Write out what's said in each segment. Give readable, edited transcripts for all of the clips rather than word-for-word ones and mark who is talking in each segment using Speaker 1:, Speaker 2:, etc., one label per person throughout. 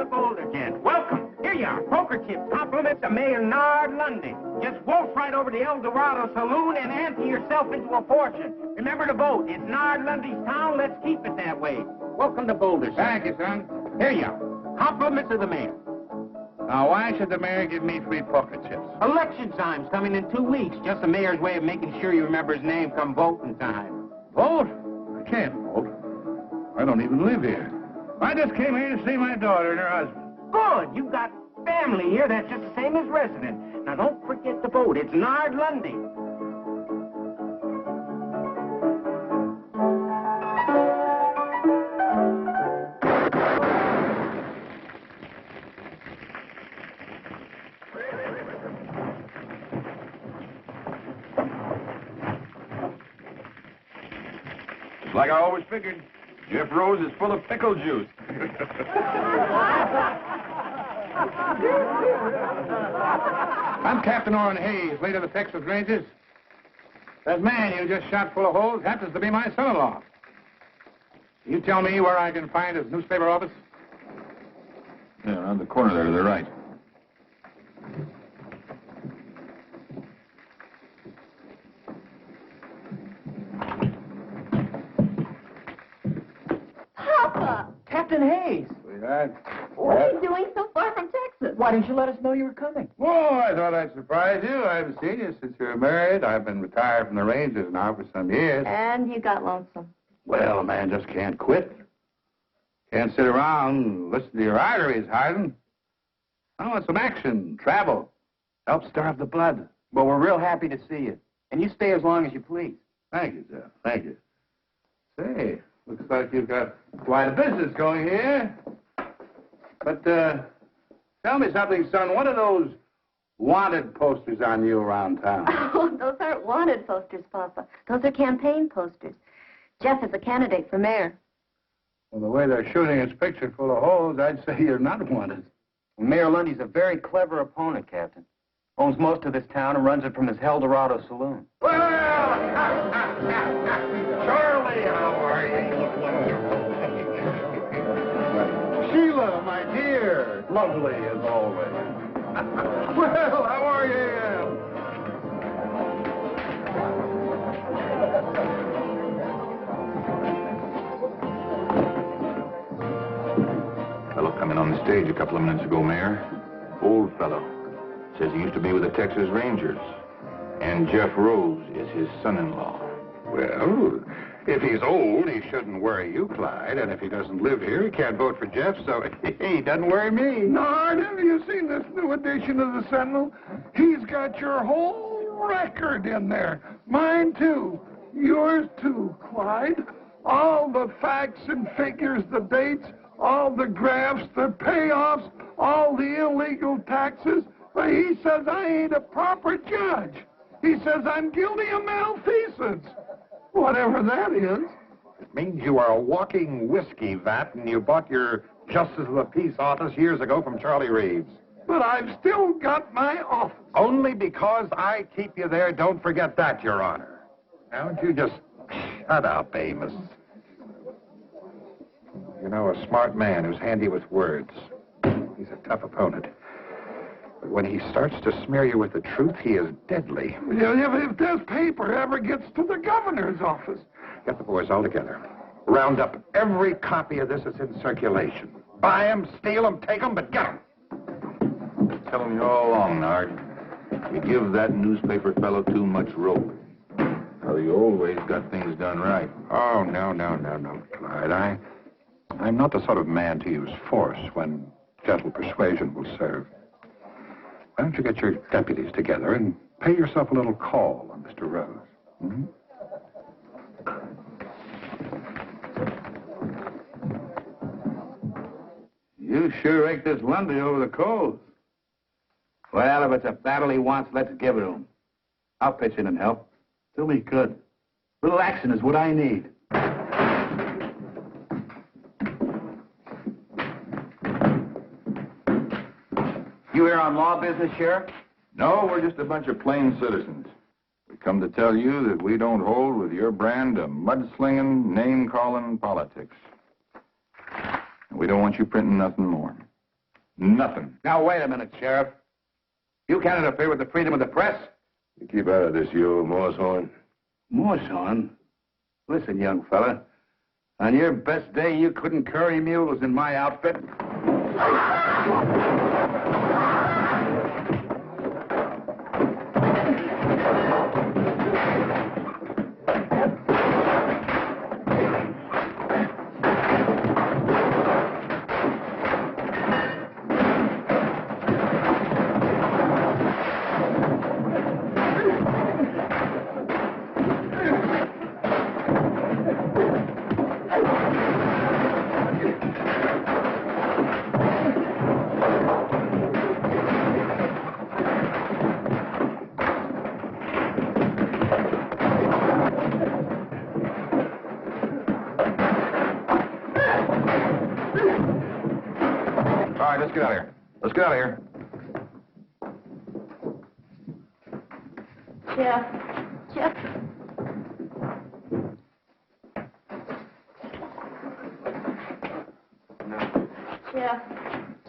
Speaker 1: the Boulder, gents. Welcome. Here you are. Poker chips. Compliments to Mayor Nard Lundy. Just waltz right over to the El Dorado Saloon and ante yourself into a fortune. Remember to vote. It's Nard Lundy's town. Let's keep it that way. Welcome to Boulder, sir.
Speaker 2: Thank you, son.
Speaker 1: Here you are. Compliments of the mayor.
Speaker 2: Now, why should the mayor give me free poker chips?
Speaker 1: Election time's coming in 2 weeks. Just the mayor's way of making sure you remember his name come voting time.
Speaker 2: Vote? I can't vote. I don't even live here. I just came here to see my daughter and her husband.
Speaker 1: Good. You've got family here that's just the same as resident. Now, don't forget to vote. It's Nard Lundy.
Speaker 3: Like I always figured, Jeff Rose is full of pickle juice.
Speaker 2: I'm Captain Oren Hayes, late of the Texas Rangers. That man you just shot full of holes happens to be my son-in-law. You tell me where I can find his newspaper office?
Speaker 3: Yeah, around the corner there to the right.
Speaker 4: Captain Hayes.
Speaker 2: Sweetheart.
Speaker 4: What are you doing so far from Texas? Why didn't you let us know you were coming?
Speaker 2: Oh, I thought I'd surprise you. I haven't seen you since you were married. I've been retired from the Rangers now for some years.
Speaker 4: And you got lonesome.
Speaker 2: Well, a man just can't quit. Can't sit around and listen to your arteries harden. I want some action, travel. Help stir up the blood.
Speaker 1: Well, we're real happy to see you. And you stay as long as you please.
Speaker 2: Thank you, Jeff. Thank you. Say, looks like you've got quite a business going here. But, tell me something, son. What are those wanted posters on you around town?
Speaker 4: Oh, those aren't wanted posters, Papa. Those are campaign posters. Jeff is a candidate for mayor.
Speaker 2: Well, the way they're shooting his picture full of holes, I'd say you're not wanted.
Speaker 1: Mayor Lundy's a very clever opponent, Captain. Owns most of this town and runs it from his El Dorado Saloon.
Speaker 2: Well, Charlie, how are you? Sheila, my dear, lovely as always. Well, how are you?
Speaker 3: Fellow coming on the stage a couple of minutes ago, Mayor. Old fellow. Says he used to be with the Texas Rangers. And Jeff Rose is his son-in-law.
Speaker 2: Well, if he's old, he shouldn't worry you, Clyde. And if he doesn't live here, he can't vote for Jeff, so he doesn't worry me.
Speaker 5: Nard, have you seen this new edition of the Sentinel? He's got your whole record in there. Mine, too. Yours, too, Clyde. All the facts and figures, the dates, all the graphs, the payoffs, all the illegal taxes. But he says I ain't a proper judge. He says I'm guilty of malfeasance. Whatever that is.
Speaker 2: It means you are a walking whiskey vat, and you bought your Justice of the Peace office years ago from Charlie Reeves.
Speaker 5: But I've still got my office.
Speaker 2: Only because I keep you there, don't forget that, Your Honor. Now, don't you just shut up, Amos. You know, a smart man who's handy with words. He's a tough opponent. But when he starts to smear you with the truth, he is deadly.
Speaker 5: If this paper ever gets to the governor's office.
Speaker 2: Get the boys all together. Round up every copy of this that's in circulation. Buy them, steal them, take them, but get them.
Speaker 3: Telling you all along, Nard. You give that newspaper fellow too much rope. Well, you always got things done right.
Speaker 2: Oh, no, Clyde. I'm not the sort of man to use force when gentle persuasion will serve. Why don't you get your deputies together and pay yourself a little call on Mr. Rose? Hmm? You sure raked this Lundy over the coals. Well, if it's a battle he wants, let's give it to him. I'll pitch in and help. Do me good. Little action is what I need.
Speaker 1: You here on law business, Sheriff?
Speaker 3: No, we're just a bunch of plain citizens. We come to tell you that we don't hold with your brand of mudslinging, name-calling politics. And we don't want you printing nothing more. Nothing.
Speaker 6: Now, wait a minute, Sheriff. You can't interfere with the freedom of the press.
Speaker 7: You keep out of this, you old Moosehorn.
Speaker 6: Moosehorn? Listen, young fella. On your best day, you couldn't curry mules in my outfit.
Speaker 3: All right, let's get out of here. Let's get out of here.
Speaker 4: Jeff.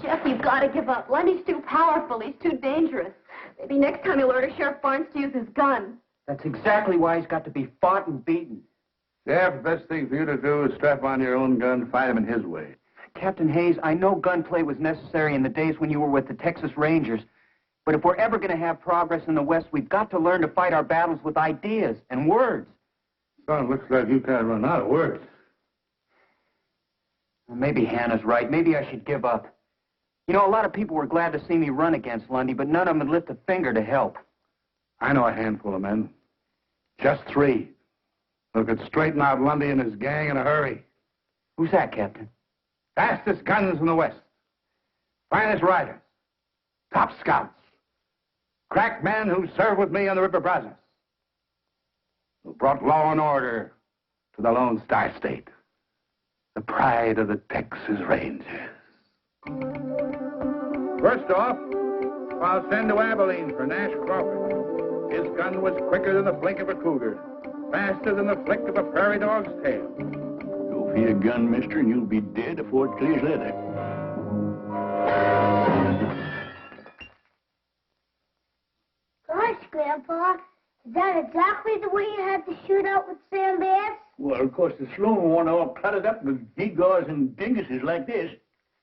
Speaker 4: Jeff, you've got to give up. Lundy's too powerful. He's too dangerous. Maybe next time he'll order Sheriff Barnes to use his gun.
Speaker 1: That's exactly why he's got to be fought and beaten.
Speaker 6: Sheriff, the best thing for you to do is strap on your own gun, fight him in his way.
Speaker 1: Captain Hayes, I know gunplay was necessary in the days when you were with the Texas Rangers. But if we're ever going to have progress in the West, we've got to learn to fight our battles with ideas and words.
Speaker 6: Son, looks like you kind of run out of words.
Speaker 1: Well, maybe Hannah's right. Maybe I should give up. You know, a lot of people were glad to see me run against Lundy, but none of them would lift a finger to help.
Speaker 6: I know a handful of men. Just 3. Who could straighten out Lundy and his gang in a hurry.
Speaker 1: Who's that, Captain?
Speaker 6: Fastest guns in the West. Finest riders. Top scouts. Crack men who served with me on the River Brazos. Who brought law and order to the Lone Star State. The pride of the Texas Rangers. First off, I'll send to Abilene for Nash Crawford. His gun was quicker than the blink of a cougar. Faster than the flick of a prairie dog's tail.
Speaker 8: Go for your gun, mister, and you'll be dead before it clears leather.
Speaker 9: Gosh, Grandpa, is that exactly the way you had to shoot out with Sam Bass?
Speaker 8: Well, of course, the Sloan one all cluttered up with gewgaws and dinguses like this.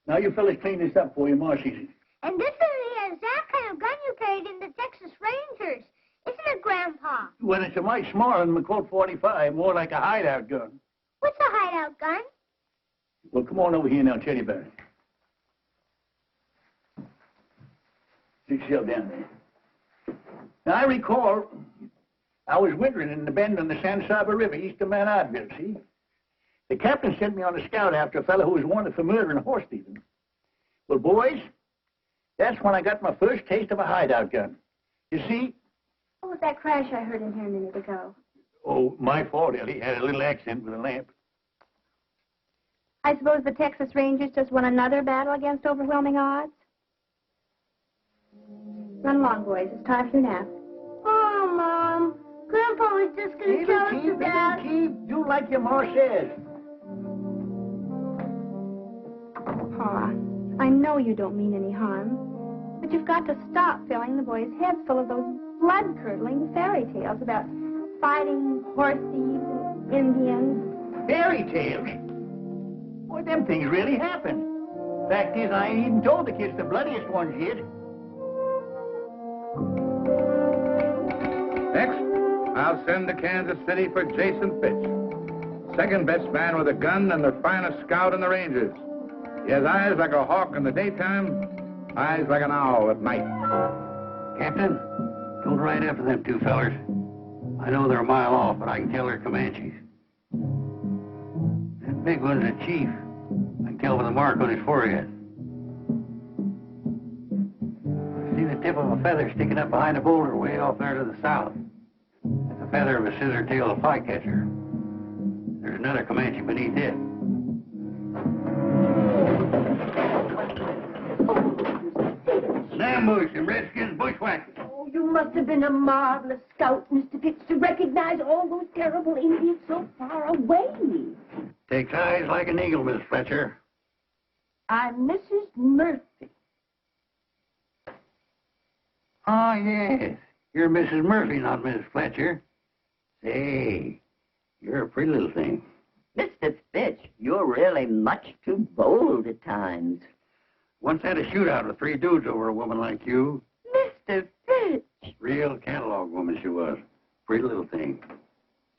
Speaker 8: Now, you fellas clean this up for you, Marcy.
Speaker 9: And this is the exact kind of gun you carried in the Texas Rangers, isn't it, Grandpa?
Speaker 8: Well, it's a mite smaller than the Colt 45, more like a hideout gun.
Speaker 9: What's a hideout gun?
Speaker 8: Well, come on over here now, tell you about it. Sit yourself down there. Now, I recall I was wintering in the bend on the San Saba River east of Mount Oddville, see? The captain sent me on a scout after a fellow who was wanted for murder and horse thieving. Well, boys, that's when I got my first taste of a hideout gun. You see?
Speaker 4: What was that crash I heard in here a minute ago?
Speaker 8: Oh, my fault, Ellie. Had a little accident with a lamp.
Speaker 4: I suppose the Texas Rangers just won another battle against overwhelming odds? Run along, boys. It's time for your nap.
Speaker 9: Oh, Mom. Grandpa was just going to tell us about...
Speaker 8: Keep. Do like your ma says.
Speaker 4: Pa, I know you don't mean any harm, but you've got to stop filling the boys' heads full of those blood-curdling fairy tales about fighting horse thieves, Indians.
Speaker 8: Fairy tales? Well, them things really happen. Fact is, I ain't even told the kids the bloodiest ones yet.
Speaker 6: Next, I'll send to Kansas City for Jason Fitch. Second best man with a gun and the finest scout in the Rangers. He has eyes like a hawk in the daytime, eyes like an owl at night.
Speaker 10: Captain, don't ride after them 2 fellers. I know they're a mile off, but I can tell they're Comanches. That big one's a chief. I can tell by the mark on his forehead. I see the tip of a feather sticking up behind a boulder way off there to the south. That's the feather of a scissor-tailed flycatcher. There's another Comanche beneath it. An ambush, and Redskins bushwhackers.
Speaker 9: Oh, you must have been a marvelous scout, Mr. Fitch, to recognize all those terrible Indians so far away.
Speaker 10: Takes eyes like an eagle, Miss Fletcher.
Speaker 9: I'm Mrs. Murphy.
Speaker 10: Oh, yes. You're Mrs. Murphy, not Mrs. Fletcher. Say, you're a pretty little thing.
Speaker 9: Mr. Fitch, you're really much too bold at times.
Speaker 10: Once had a shootout with 3 dudes over a woman like you.
Speaker 9: Mr. Fitch!
Speaker 10: Real catalog woman she was. Pretty little thing.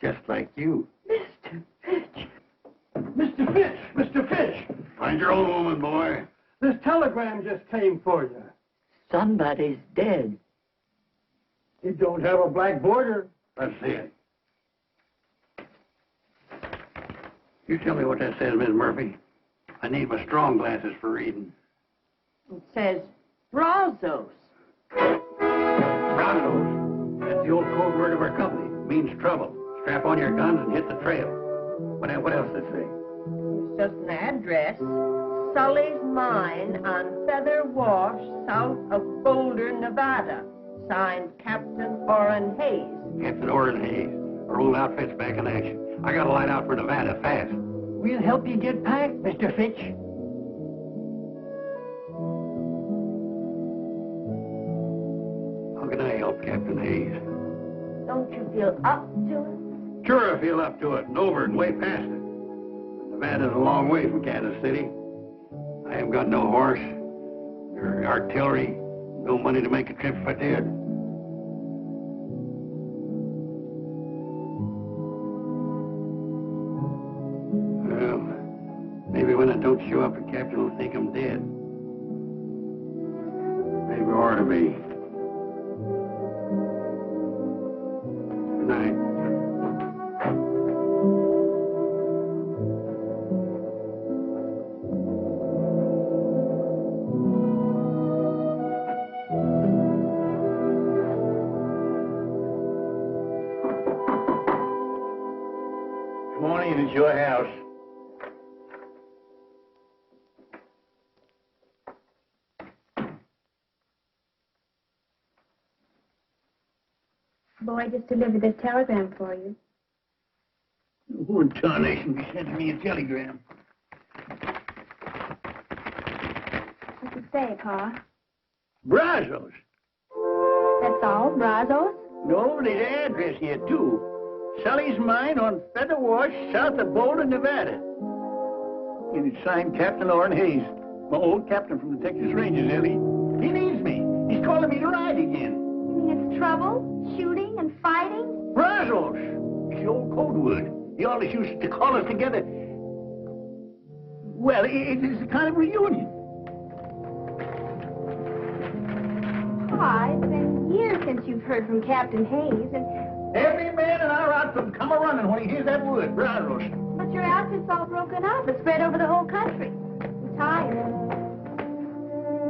Speaker 10: Just like you.
Speaker 9: Mr. Fitch!
Speaker 11: Mr. Fitch! Mr. Fitch!
Speaker 10: Find your own woman, boy.
Speaker 11: This telegram just came for you.
Speaker 9: Somebody's dead.
Speaker 11: It don't have a black border.
Speaker 10: Let's see it. You tell me what that says, Miss Murphy. I need my strong glasses for reading.
Speaker 9: It says Brazos.
Speaker 10: Brazos. That's the old code word of our company. It means trouble. Strap on your guns and hit the trail. What else does it say?
Speaker 9: It's just an address. Sully's Mine on Feather Wash, south of Boulder, Nevada. Signed Captain Oren Hayes.
Speaker 10: Captain Oren Hayes. Our old outfit's back in action. I gotta light out for Nevada fast.
Speaker 9: We'll help you get packed, Mr. Fitch.
Speaker 10: How can I help Captain Hayes?
Speaker 9: Don't you feel up to it?
Speaker 10: Sure, I feel up to it, and over and way past it. Nevada's a long way from Kansas City. I haven't got no horse, or artillery, no money to make a trip if I did. Well, maybe when I don't show up, the captain will think I'm dead. Maybe I ought to be. Good night.
Speaker 8: Good morning, it's your house.
Speaker 4: Boy just delivered this telegram for you.
Speaker 8: Who in tarnation be sending me a telegram?
Speaker 4: What's it say, Pa?
Speaker 8: Brazos.
Speaker 4: That's all? Brazos?
Speaker 8: No, there's an address here, too. Sully's Mine on Feather Wash, south of Boulder, Nevada. And it's signed Captain Oren Hayes, my old captain from the Texas Rangers, Ellie. He needs me. He's calling me to ride again.
Speaker 4: You mean it's trouble? Shooting and fighting?
Speaker 8: Brazos. It's the old code word. He always used to call us together. Well, it's a kind of reunion.
Speaker 4: Pa, it's been years since you've heard from Captain Hayes, and...
Speaker 8: Every man in our outfit come a-running when he hears that word, Brazos.
Speaker 4: But your outfit's all broken up. It's spread over the whole country. I'm tired.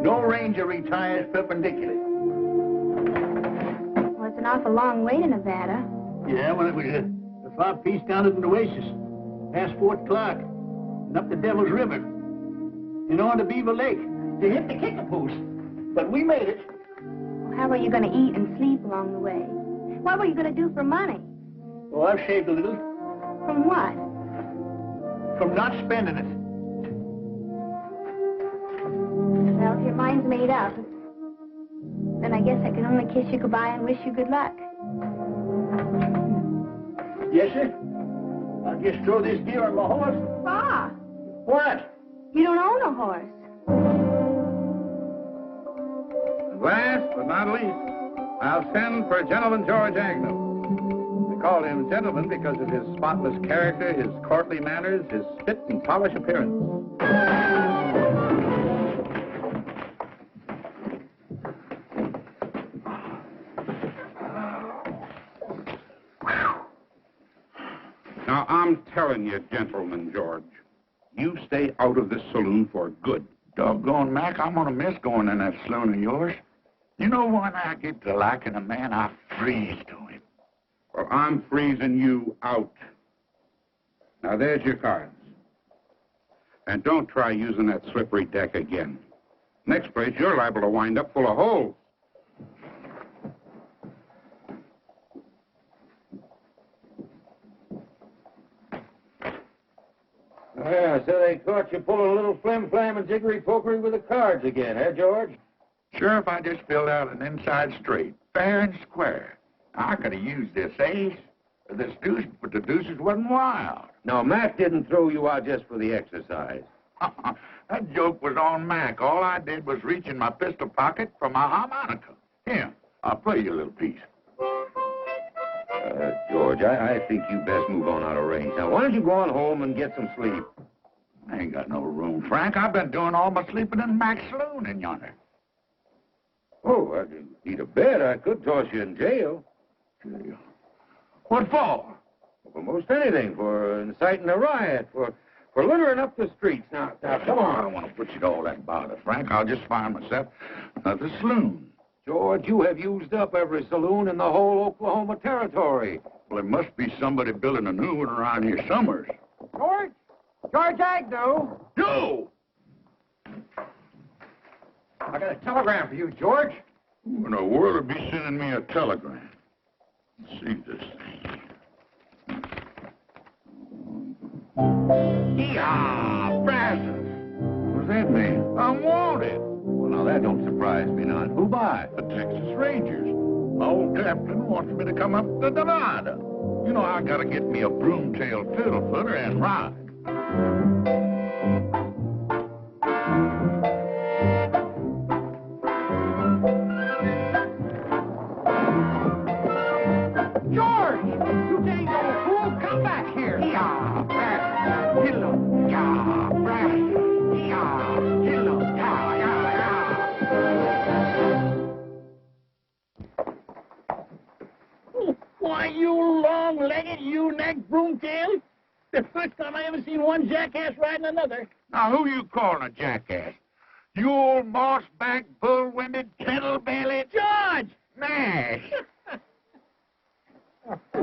Speaker 8: No ranger retires perpendicular.
Speaker 4: Well, it's an awful long way to Nevada.
Speaker 8: Yeah, well, it was a far piece down at the Oasis, past Fort Clark, and up the Devil's River, and on to Beaver Lake, to hit the kicker post. But we made it.
Speaker 4: Well, how are you going to eat and sleep along the way? What were you going to do for money?
Speaker 8: Oh, I've saved a little.
Speaker 4: From what?
Speaker 8: From not spending it.
Speaker 4: Well, if your mind's made up, then I guess I can only kiss you goodbye and wish you good luck.
Speaker 8: Yes, sir. I'll just throw this gear on my horse.
Speaker 4: Pa!
Speaker 8: What?
Speaker 4: You don't own a horse.
Speaker 6: Last but not least, I'll send for Gentleman George Agnew. We call him gentleman because of his spotless character, his courtly manners, his fit and polished appearance. Now, I'm telling you, Gentleman George, you stay out of this saloon for good.
Speaker 10: Doggone, Mac, I'm gonna miss going in that saloon of yours. You know, when I get to liking a man, I freeze to him.
Speaker 6: Well, I'm freezing you out. Now, there's your cards. And don't try using that slippery deck again. Next place, you're liable to wind up full of holes.
Speaker 12: Yeah, so they caught you pulling a little flim-flam and jiggery-pokery with the cards again, eh, George?
Speaker 3: Sheriff, I just filled out an inside straight, fair and square. I could have used this ace, or this deuce, but the deuces wasn't wild.
Speaker 6: No, Mac didn't throw you out just for the exercise.
Speaker 3: That joke was on Mac. All I did was reach in my pistol pocket for my harmonica. Here, I'll play you a little piece.
Speaker 6: George, I think you best move on out of range. Now, why don't you go on home and get some sleep?
Speaker 3: I ain't got no room, Frank. I've been doing all my sleeping in Mac's saloon in yonder.
Speaker 6: Oh, I need a bed. I could toss you in jail.
Speaker 3: Jail? What for?
Speaker 6: For most anything. For inciting a riot. For littering up the streets. Now, come on.
Speaker 3: I don't want to put you to all that bother, Frank. I'll just find myself another saloon.
Speaker 6: George, you have used up every saloon in the whole Oklahoma territory.
Speaker 3: Well, there must be somebody building a new one around here somewhere.
Speaker 1: George? George Agnew?
Speaker 3: No!
Speaker 1: I got a telegram for you, George.
Speaker 3: Who in the world would be sending me a telegram? Let's see this thing.
Speaker 6: Yah, Brazos.
Speaker 3: What does that mean? I'm wanted.
Speaker 6: Well, now, that don't surprise me none. Who by?
Speaker 3: The Texas Rangers. My old captain wants me to come up to Nevada. You know, I gotta get me a broomtail fiddle-footer and ride.
Speaker 1: George! You dang old fool, come back here! Yeah, Brazos. Hello. Yeah, Brazos. Yeah, hello. Yeah, yeah, yeah.
Speaker 8: Why, you long-legged, you-necked broomtail? The first time I ever seen one jackass riding another.
Speaker 3: Now, who you calling a jackass? You old moss-backed, bull-winded, kettle-bellied...
Speaker 8: George!
Speaker 3: Nash!
Speaker 8: Good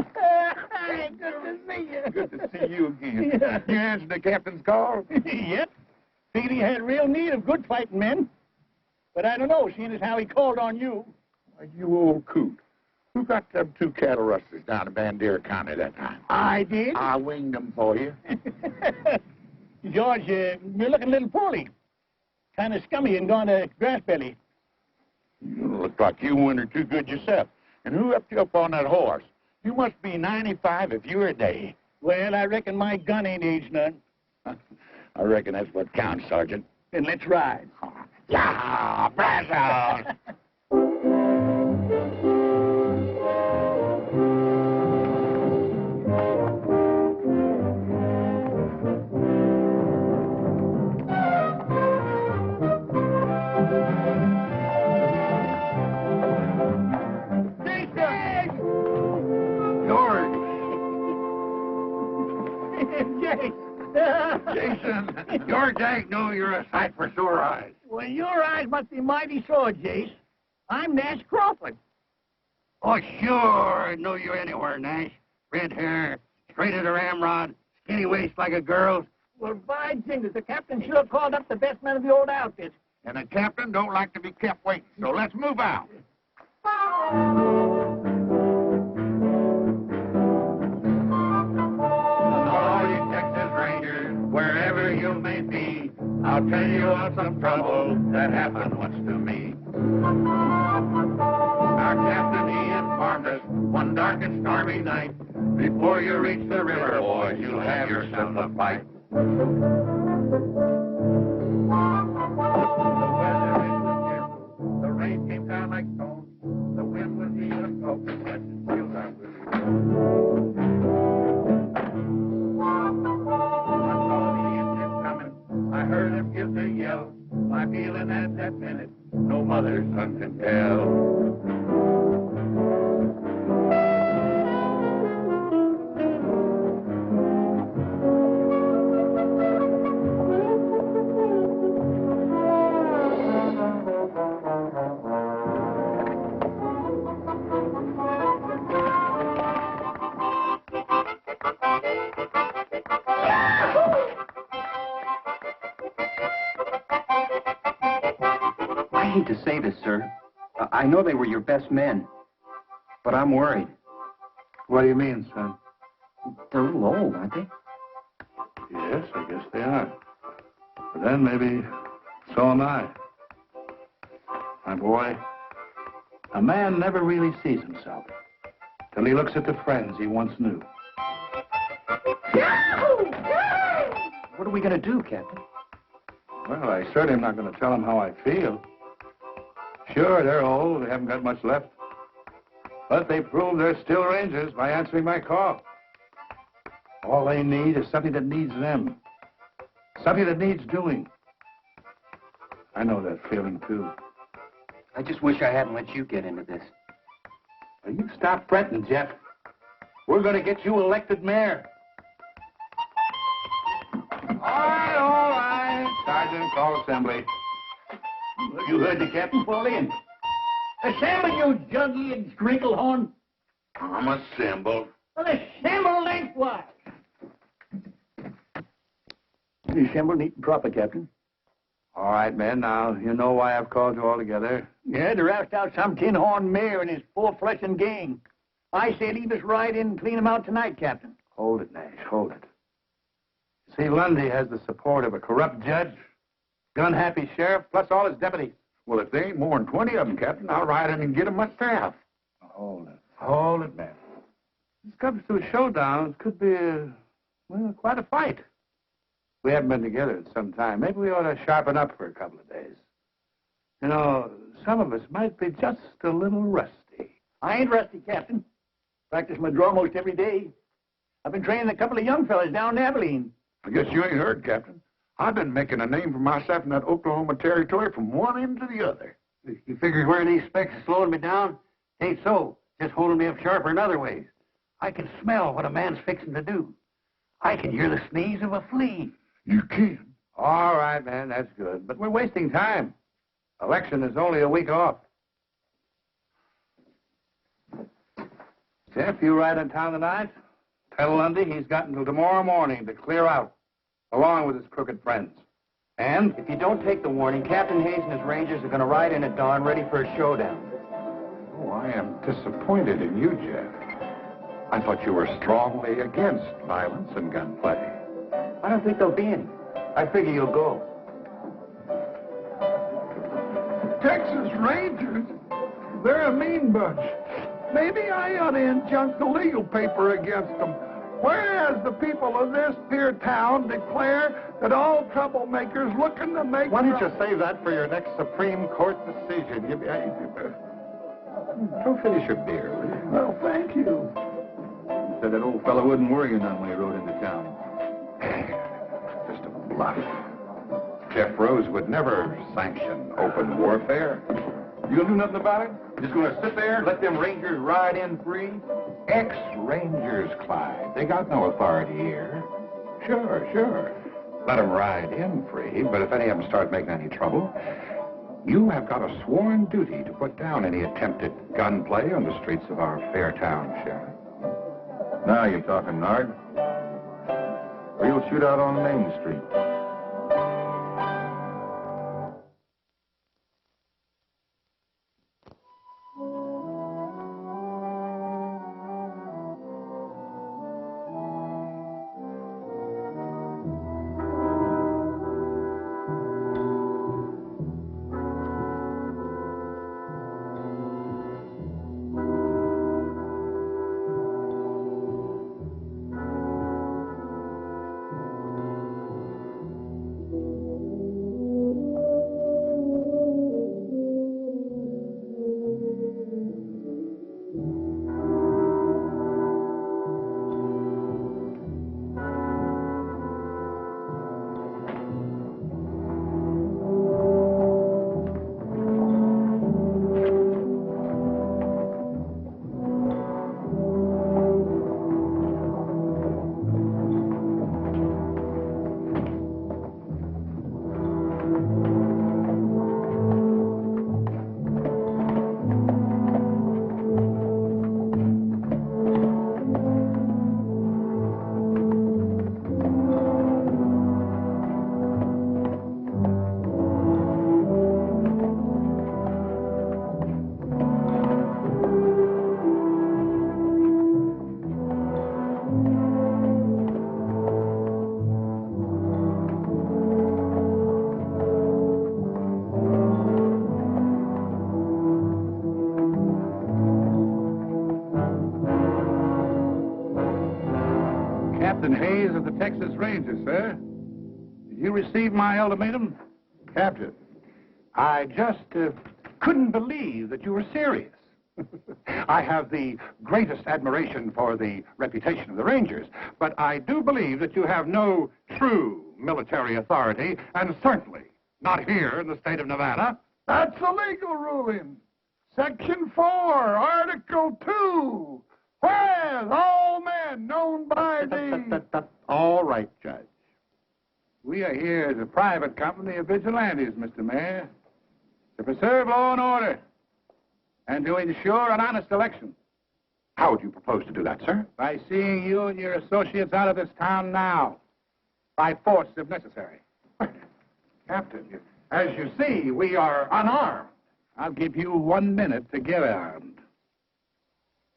Speaker 8: to see you.
Speaker 3: Good to see you again.
Speaker 8: Yeah.
Speaker 3: You answered the captain's call?
Speaker 8: Yep. Figured he had real need of good fighting men. But I don't know, seeing as how he called on you.
Speaker 3: Why, you old coot. Who got them 2 cattle rustlers down in Bandera County that time?
Speaker 8: I did.
Speaker 3: I winged them for you.
Speaker 8: George, you're looking a little poorly. Kind of scummy and gone to grass belly.
Speaker 3: You look like you wintered too good yourself. And who upped you up on that horse? You must be 95 if you're a day.
Speaker 8: Well, I reckon my gun ain't aged none.
Speaker 3: I reckon that's what counts, Sergeant.
Speaker 8: Then let's ride.
Speaker 3: Yeah, Brazos! Jason, George Agnew, you're a sight for sore eyes.
Speaker 8: Well, your eyes must be mighty sore, Jace. I'm Nash Crawford.
Speaker 10: Oh, sure. I know you anywhere, Nash. Red hair, straight as a ramrod, skinny waist like a girl's.
Speaker 8: Well, by jingles, the captain sure called up the best men of the old outfit.
Speaker 3: And the captain don't like to be kept waiting, so let's move out.
Speaker 10: All you Texas Rangers, wherever you may be, I'll tell you of some trouble that happened once to me. Our captain, he informed us one dark and stormy night, before you reach the river, boys, you'll have yourself a fight. The weather it was cheerful, the rain came down like stones, the wind was even cold, but it chilled our willies. I saw the Indians coming, I heard them give their yell, my feeling at that minute, no mother's son can tell.
Speaker 12: I hate to say this, sir. I know they were your best men, but I'm worried.
Speaker 3: What do you mean, son?
Speaker 12: They're a little old, aren't they?
Speaker 3: Yes, I guess they are. But then maybe so am I.
Speaker 6: My boy, a man never really sees himself till he looks at the friends he once knew.
Speaker 12: What are we going to do, Captain?
Speaker 6: Well, I certainly am not going to tell them how I feel. Sure, they're old. They haven't got much left. But they prove they're still Rangers by answering my call. All they need is something that needs them. Something that needs doing. I know that feeling, too.
Speaker 12: I just wish I hadn't let you get into this.
Speaker 6: Well, you stop fretting, Jeff. We're going to get you elected mayor. All right. Sergeant, call assembly.
Speaker 8: You heard the captain fall in. Assemble, you jug-eared sprinkle-horn.
Speaker 7: I'm assembled.
Speaker 8: Well, assemble lengthwise. Assemble neat and proper, Captain.
Speaker 6: All right, men. Now, you know why I've called you all together.
Speaker 8: Yeah, to roust out some tin-horn mayor and his four-flushing gang. I said he was right in and clean him out tonight, Captain.
Speaker 6: Hold it, Nash. Hold it. See, Lundy has the support of a corrupt judge, gun-happy sheriff, plus all his deputies.
Speaker 2: Well, if there ain't more than 20 of them, Captain, I'll ride in and get them myself.
Speaker 6: Hold it. Hold it, man. This comes to a showdown. It could be, quite a fight. We haven't been together in some time. Maybe we ought to sharpen up for a couple of days. You know, some of us might be just a little rusty.
Speaker 8: I ain't rusty, Captain. Practice my draw most every day. I've been training a couple of young fellas down in Abilene.
Speaker 2: I guess you ain't heard, Captain. I've been making a name for myself in that Oklahoma territory from one end to the other.
Speaker 10: You figure wearing these specs is slowing me down? Ain't so. Just holding me up sharper in other ways. I can smell what a man's fixing to do. I can hear the sneeze of a flea.
Speaker 2: You can?
Speaker 6: All right, man, that's good. But we're wasting time. Election is only a week off. Jeff, you ride in town tonight? Tell Lundy he's got until tomorrow morning to clear out, along with his crooked friends. And
Speaker 12: If you don't take the warning, Captain Hayes and his Rangers are going to ride in at dawn ready for a showdown.
Speaker 2: Oh, I am disappointed in you, Jeff. I thought you were strongly against violence and gunplay.
Speaker 12: I don't think there'll be any. I figure you'll go.
Speaker 5: Texas Rangers? They're a mean bunch. Maybe I ought to injunct the legal paper against them. Whereas the people of this here town declare that all troublemakers looking to make...
Speaker 2: Why don't you save that for your next Supreme Court decision? Don't finish your beer, will you?
Speaker 5: Well, thank you.
Speaker 3: Said that old fellow wouldn't worry you none when he rode into town.
Speaker 2: Just a bluff. Jeff Rose would never sanction open warfare.
Speaker 3: You gonna do nothing about it? Just gonna sit there, let them Rangers ride in free?
Speaker 2: Ex-Rangers, Clyde. They got no authority here. Sure. Let them ride in free, but if any of them start making any trouble, you have got a sworn duty to put down any attempted gunplay on the streets of our fair town, Sheriff.
Speaker 3: Now you're talking, Nard. Or you'll shoot out on Main Street.
Speaker 6: Captain Hayes of the Texas Rangers, sir. Did you receive my ultimatum? Captain, I just couldn't believe that you were serious. I have the greatest admiration for the reputation of the Rangers, but I do believe that you have no true military authority, and certainly not here in the state of Nevada.
Speaker 5: That's a legal ruling. Section 4, Article 2. Whereas all men known by the...
Speaker 6: All right, Judge. We are here as a private company of vigilantes, Mr. Mayor, to preserve law and order and to ensure an honest election.
Speaker 2: How would you propose to do that, sir?
Speaker 6: By seeing you and your associates out of this town now, by force if necessary. Captain, as you see, we are unarmed. I'll give you 1 minute to get armed.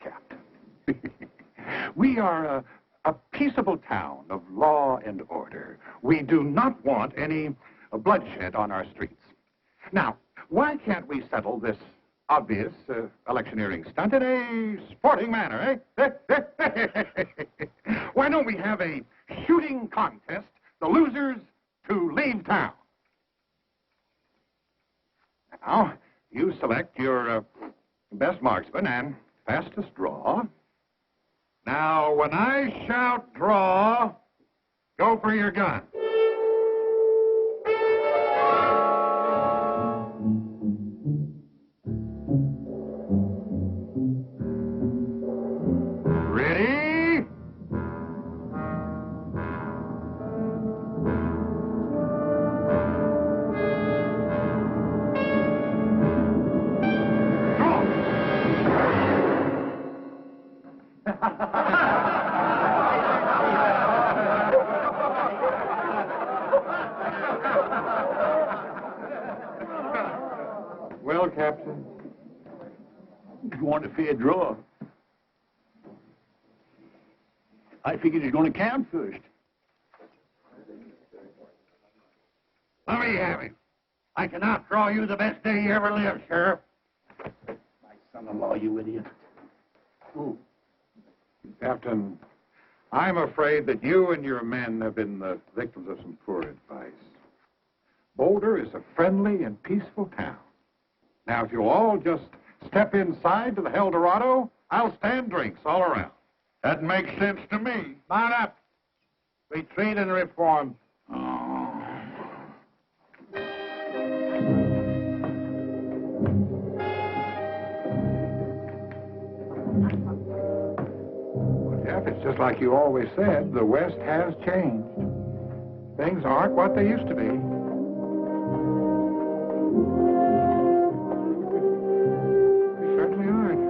Speaker 6: Captain. We are a peaceable town of law and order. We do not want any bloodshed on our streets. Now, why can't we settle this obvious electioneering stunt in a sporting manner, eh? Why don't we have a shooting contest, the losers to leave town? Now, you select your best marksman and fastest draw. Now, when I shout draw, go for your gun. Ready? Well, Captain,
Speaker 8: You want a fair draw? I figured it's going to count first.
Speaker 6: let me have it. I can outdraw you the best day you ever lived, Sheriff.
Speaker 8: My son-in-law, you idiot.
Speaker 6: Ooh. Captain, I'm afraid that you and your men have been the victims of some poor advice. Boulder is a friendly and peaceful town. Now, if you'll all just step inside to the El Dorado, I'll stand drinks all around.
Speaker 10: That makes sense to me.
Speaker 6: Mount up. Retreat and reform. Well, Jeff, it's just like you always said. The West has changed. Things aren't what they used to be. They certainly aren't.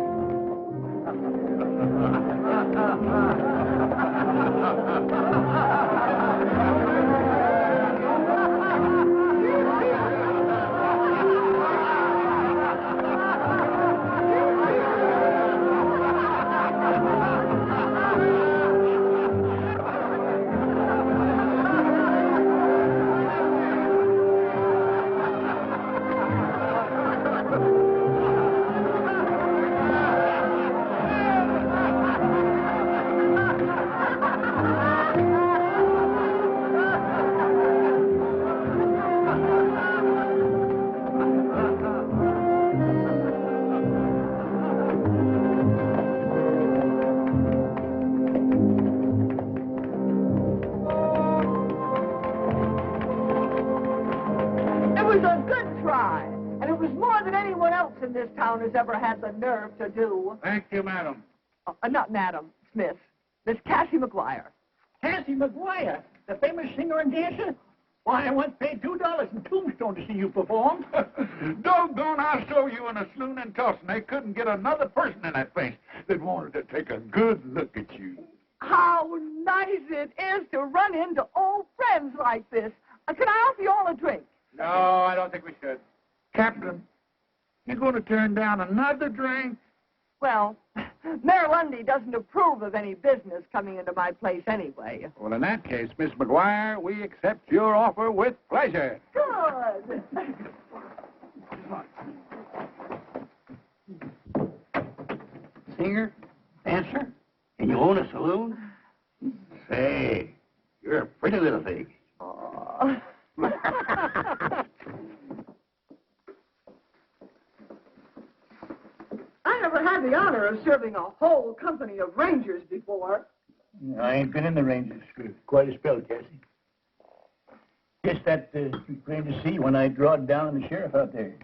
Speaker 9: This town has ever had the nerve to do.
Speaker 6: Thank you, madam.
Speaker 9: Not Madam Smith. Miss Cassie McGuire.
Speaker 8: Cassie McGuire, the famous singer and dancer? Why, I once paid $2 in Tombstone to see you perform.
Speaker 6: Doggone, I saw you in a saloon in Tulsa. They couldn't get another person in that place that wanted to take a good look at you.
Speaker 9: How nice it is to run into old friends like this. Can I offer you all a drink?
Speaker 6: No, I don't think we should. Captain, you going to turn down another drink?
Speaker 9: Well, Mayor Lundy doesn't approve of any business coming into my place anyway.
Speaker 6: Well, in that case, Miss McGuire, we accept your offer with pleasure.
Speaker 9: Good.
Speaker 8: Singer, dancer, and you own a saloon?
Speaker 10: Say, you're a pretty little thing.
Speaker 13: Oh. I never had the honor of serving a whole company of Rangers before.
Speaker 8: I ain't been in the Rangers for quite a spell, Cassie. Just that plain to see when I drawed down the sheriff out there.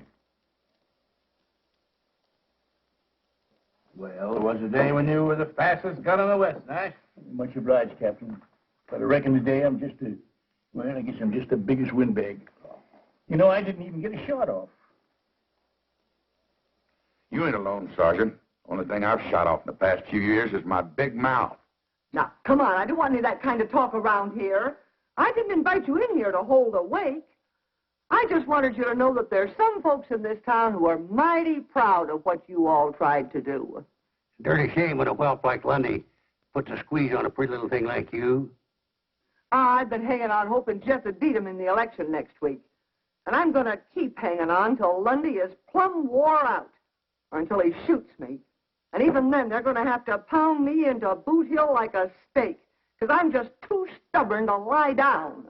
Speaker 6: Well, it was a day when you were the fastest gun in the West, eh?
Speaker 8: Much obliged, Captain. But I reckon today I'm just I guess I'm just the biggest windbag. You know, I didn't even get a shot off.
Speaker 3: You ain't alone, Sergeant. Only thing I've shot off in the past few years is my big mouth.
Speaker 13: Now, come on, I don't want any of that kind of talk around here. I didn't invite you in here to hold a wake. I just wanted you to know that there's some folks in this town who are mighty proud of what you all tried to do.
Speaker 10: Dirty shame when a whelp like Lundy puts a squeeze on a pretty little thing like you.
Speaker 13: I've been hanging on hoping Jeff would beat him in the election next week. And I'm going to keep hanging on till Lundy is plumb wore out, or until he shoots me. And even then, they're going to have to pound me into Boot Hill like a steak, because I'm just too stubborn to lie down.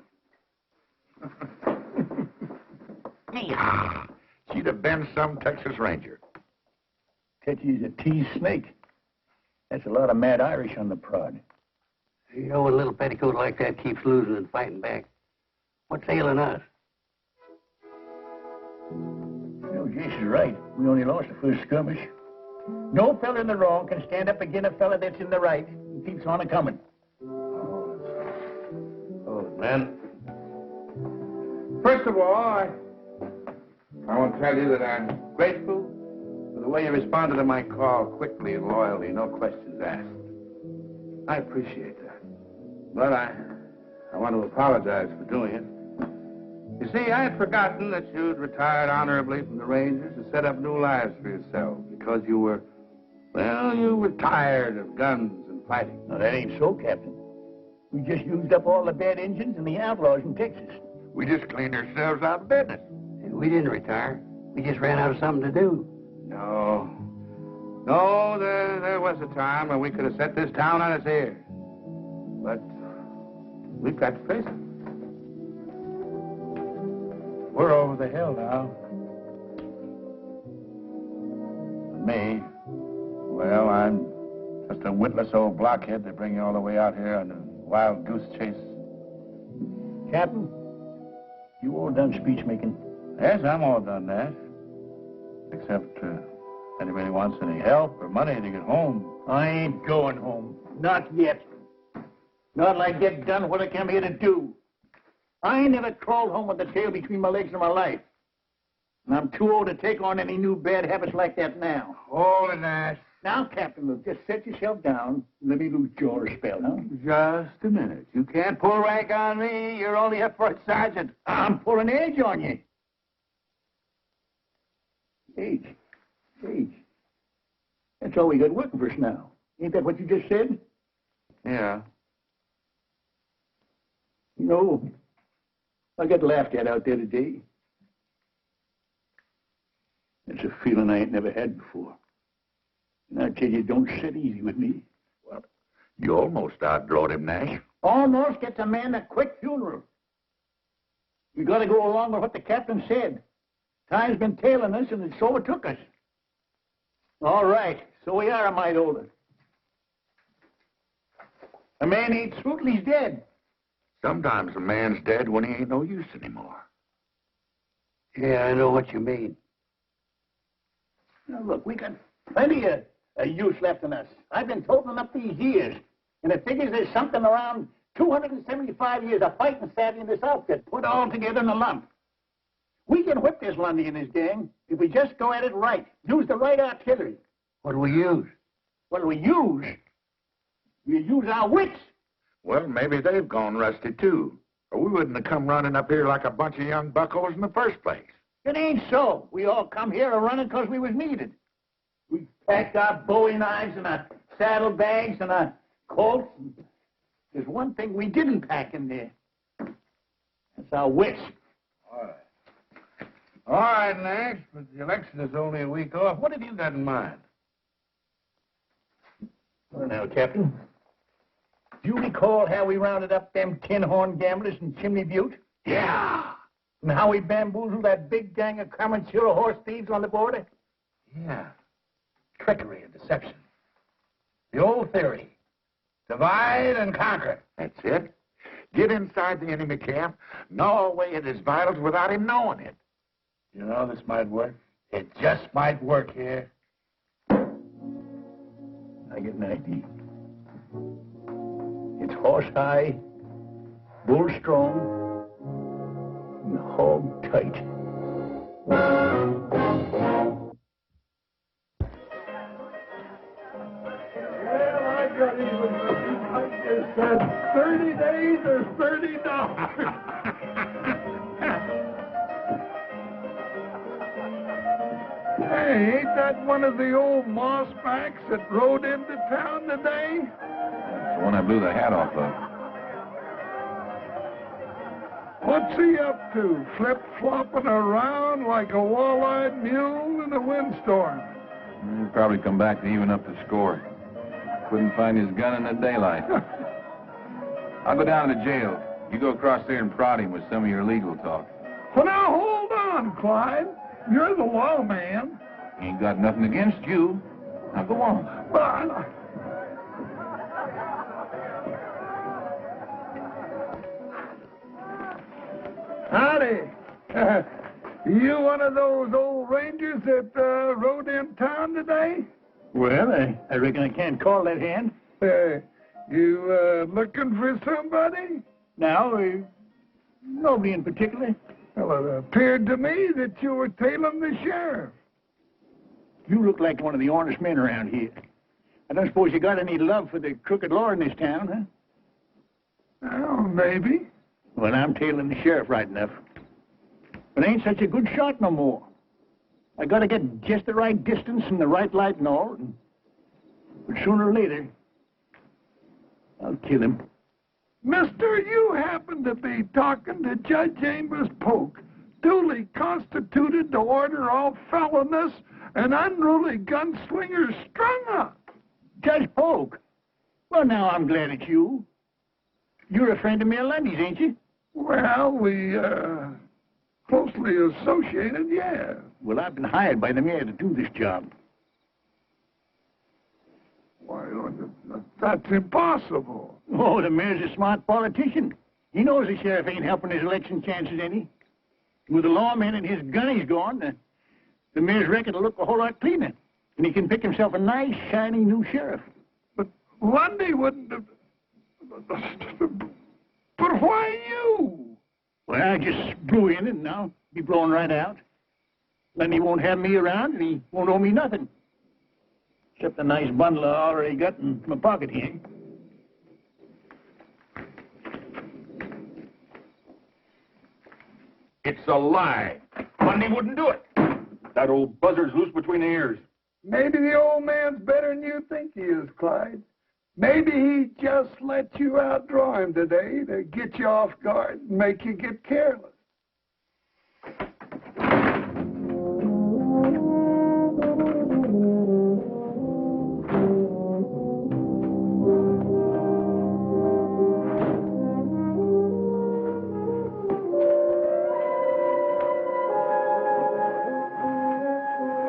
Speaker 3: She'd have been some Texas Ranger.
Speaker 8: Tetchy's a tease snake. That's a lot of mad Irish on the prod.
Speaker 10: You know, when a little petticoat like that keeps losing and fighting back, what's ailing us?
Speaker 8: You know, Jason's right. We only lost the first skirmish. No fella in the wrong can stand up against a fella that's in the right and keeps on a-coming.
Speaker 6: Oh, man. First of all, I want to tell you that I'm grateful for the way you responded to my call quickly and loyally, no questions asked. I appreciate that. But I want to apologize for doing it. You see, I had forgotten that you'd retired honorably from the Rangers to set up new lives for yourself because you were tired of guns and fighting.
Speaker 8: No, that ain't so, Captain. We just used up all the bad engines and the outlaws in Texas.
Speaker 3: We just cleaned ourselves out of business.
Speaker 10: We didn't retire. We just ran out of something to do.
Speaker 6: No, there was a time when we could have set this town on its ears. But we've got to face it. We're over the hill now. Me, well, I'm just a witless old blockhead to bring you all the way out here on a wild goose chase.
Speaker 8: Captain, you all done speech making?
Speaker 6: Yes, I'm all done that. Except anybody wants any help or money to get home.
Speaker 8: I ain't going home. Not yet. Not till I get done what I came here to do. I ain't never crawled home with the tail between my legs in my life. And I'm too old to take on any new bad habits like that now.
Speaker 6: Hold it, Nash.
Speaker 8: Now, Captain, look, just set yourself down and let me lose jaw a spell, huh?
Speaker 6: Just a minute. You can't pull rank on me. You're only a first sergeant.
Speaker 8: I'm pulling age on you. Age. That's all we got working for us now. Ain't that what you just said?
Speaker 6: Yeah.
Speaker 8: You know, I got laughed at out there today. It's a feeling I ain't never had before. And I tell you, don't sit easy with me.
Speaker 3: Well, you almost outdrawed him, Nash.
Speaker 8: Almost gets a man a quick funeral. You got to go along with what the captain said. Time's been tailing us, and it's overtook us. All right, so we are a mite older. A man ain't swoot till he's dead.
Speaker 3: Sometimes a man's dead when he ain't no use anymore.
Speaker 10: Yeah, I know what you mean.
Speaker 8: Now, look, we got plenty of use left in us. I've been totaling up these years, and it figures there's something around 275 years of fighting savvy in this outfit, put all together in a lump. We can whip this Lundy and his gang if we just go at it right, use the right artillery.
Speaker 10: What do we use?
Speaker 8: What do we use? We use our wits.
Speaker 3: Well, maybe they've gone rusty, too. Or we wouldn't have come running up here like a bunch of young buckos in the first place.
Speaker 8: It ain't so. We all come here a-running because we was needed. We packed our bowie knives and our saddlebags and our Colts. There's one thing we didn't pack in there. That's our wits.
Speaker 6: All right, Nash, but the election is only a week off. What have you got in mind?
Speaker 8: Well, now, Captain, Do you recall how we rounded up them tin-horn gamblers in Chimney Butte?
Speaker 10: Yeah.
Speaker 8: And how we bamboozled that big gang of Comanchero horse thieves on the border?
Speaker 6: Yeah. Trickery and deception. The old theory. Divide and conquer.
Speaker 10: That's it. Get inside the enemy camp, gnaw away at his vitals without him knowing it.
Speaker 6: You know, this might work. It just might work here.
Speaker 8: I get an idea. It's horse high, bull strong, and hog tight.
Speaker 5: Well, I got even with you. I just said 30 days or $30. Hey, ain't that one of the old mossbacks that rode into town today?
Speaker 3: That's the one I blew the hat off of.
Speaker 5: What's he up to? Flip-flopping around like a wall-eyed mule in a windstorm.
Speaker 3: He'll probably come back to even up the score. Couldn't find his gun in the daylight. I'll go down to the jail. You go across there and prod him with some of your legal talk.
Speaker 5: Well, now, hold on, Clyde. You're the lawman.
Speaker 3: Ain't got nothing against you. Now go on.
Speaker 5: But... Howdy. You one of those old rangers that rode in town today?
Speaker 8: Well, I reckon I can't call that hand.
Speaker 5: You looking for somebody?
Speaker 8: Now, nobody in particular.
Speaker 5: Well, it appeared to me that you were tailing the sheriff.
Speaker 8: You look like one of the honest men around here. I don't suppose you got any love for the crooked law in this town, huh?
Speaker 5: Well, maybe.
Speaker 8: Well, I'm tailing the sheriff right enough. But I ain't such a good shot no more. I gotta get just the right distance and the right light and all. But sooner or later, I'll kill him.
Speaker 5: Mister, you happen to be talking to Judge Amos Polk, duly constituted to order all felonious and unruly gunslingers strung up.
Speaker 8: Judge Polk? Well, now I'm glad it's you. You're a friend of Mayor Lundy's, ain't you?
Speaker 5: Well, we, closely associated, yeah.
Speaker 8: Well, I've been hired by the mayor to do this job.
Speaker 5: Why, that's impossible.
Speaker 8: Oh, the mayor's a smart politician. He knows the sheriff ain't helping his election chances any. With the lawman and his gunnies gone, the mayor's record will look a whole lot cleaner. And he can pick himself a nice, shiny new sheriff.
Speaker 5: But Lundy wouldn't have... But why you?
Speaker 8: Well, I just blew in and now be blowing right out. Lundy won't have me around and he won't owe me nothing. Except a nice bundle I already got in my pocket here.
Speaker 3: It's a lie. Lundy wouldn't do it. That old buzzard's loose between the ears.
Speaker 5: Maybe the old man's better than you think he is, Clyde. Maybe he just let you outdraw him today to get you off guard and make you get careless.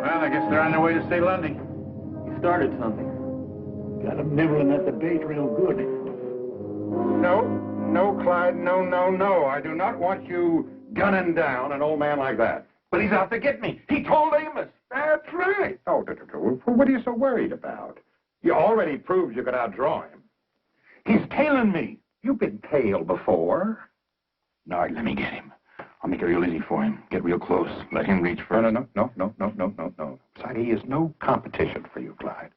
Speaker 3: Well, I guess they're on their way to State Lundy.
Speaker 12: You started something.
Speaker 8: Got him nibbling at the bait real good.
Speaker 2: No, Clyde, no. I do not want you gunning down an old man like that.
Speaker 3: But he's out to get me. He told Amos.
Speaker 2: That's right. Oh, what are you so worried about? You already proved you could outdraw him.
Speaker 3: He's tailing me.
Speaker 2: You've been tailed before.
Speaker 3: Nard, let me get him. I'll make it real easy for him. Get real close. Let him reach first.
Speaker 2: No. Besides, he is no competition for you, Clyde.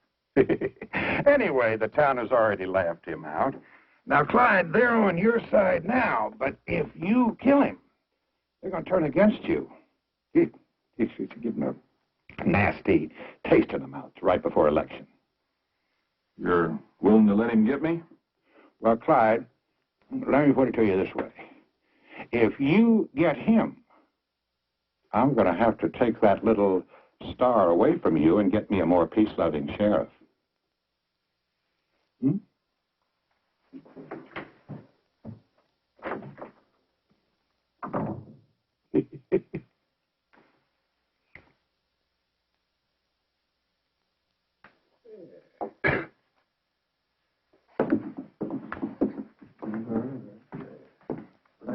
Speaker 2: Anyway, the town has already laughed him out. Now, Clyde, they're on your side now, but if you kill him, they're going to turn against you. You should give them a nasty taste in the mouth right before election.
Speaker 3: You're willing to let him get me?
Speaker 2: Well, Clyde, let me put it to you this way. If you get him, I'm going to have to take that little star away from you and get me a more peace-loving sheriff.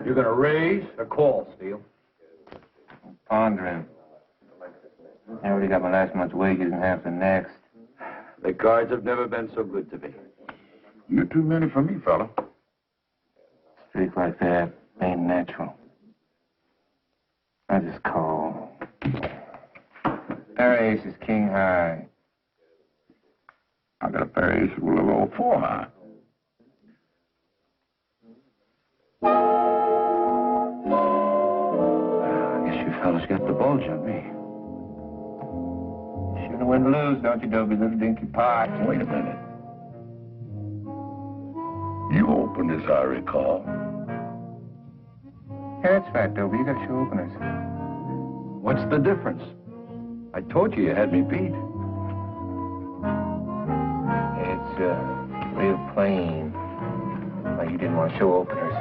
Speaker 3: You're gonna raise or call, Steele?
Speaker 12: Pondering. I already got my last month's wages and half the next.
Speaker 3: The cards have never been so good to me. You're too many for me, fella.
Speaker 12: Streak like that ain't natural. I just call. Pair of aces, king high.
Speaker 3: I got a pair of aces with a little 4 high.
Speaker 12: I guess you fellas got the bulge on me. Shouldn't have win lose, don't you, Dobie, little dinky pot?
Speaker 3: Wait a minute. You opened this, I recall.
Speaker 12: Yeah, that's right, Dobie. You got your openers.
Speaker 3: What's the difference? I told you had me beat.
Speaker 12: It's, real plain. Why you didn't want to show openers.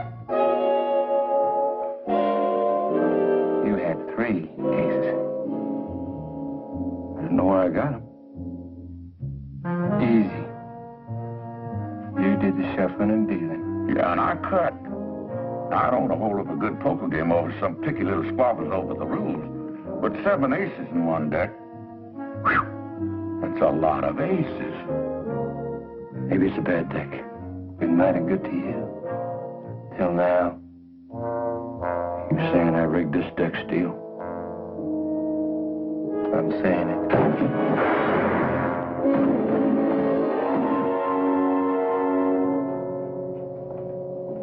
Speaker 12: You had 3 aces.
Speaker 3: I didn't know where I got them.
Speaker 12: Easy. You did the shuffling and dealing.
Speaker 3: Yeah, and I cut. I don't want to hold up a good poker game over some picky little squabbles over the rules. But 7 aces in one deck, whew, that's a lot of aces.
Speaker 12: Maybe it's a bad deck. Been mighty good to you. Till now.
Speaker 3: You saying I rigged this deck, Steele?
Speaker 12: I'm saying it.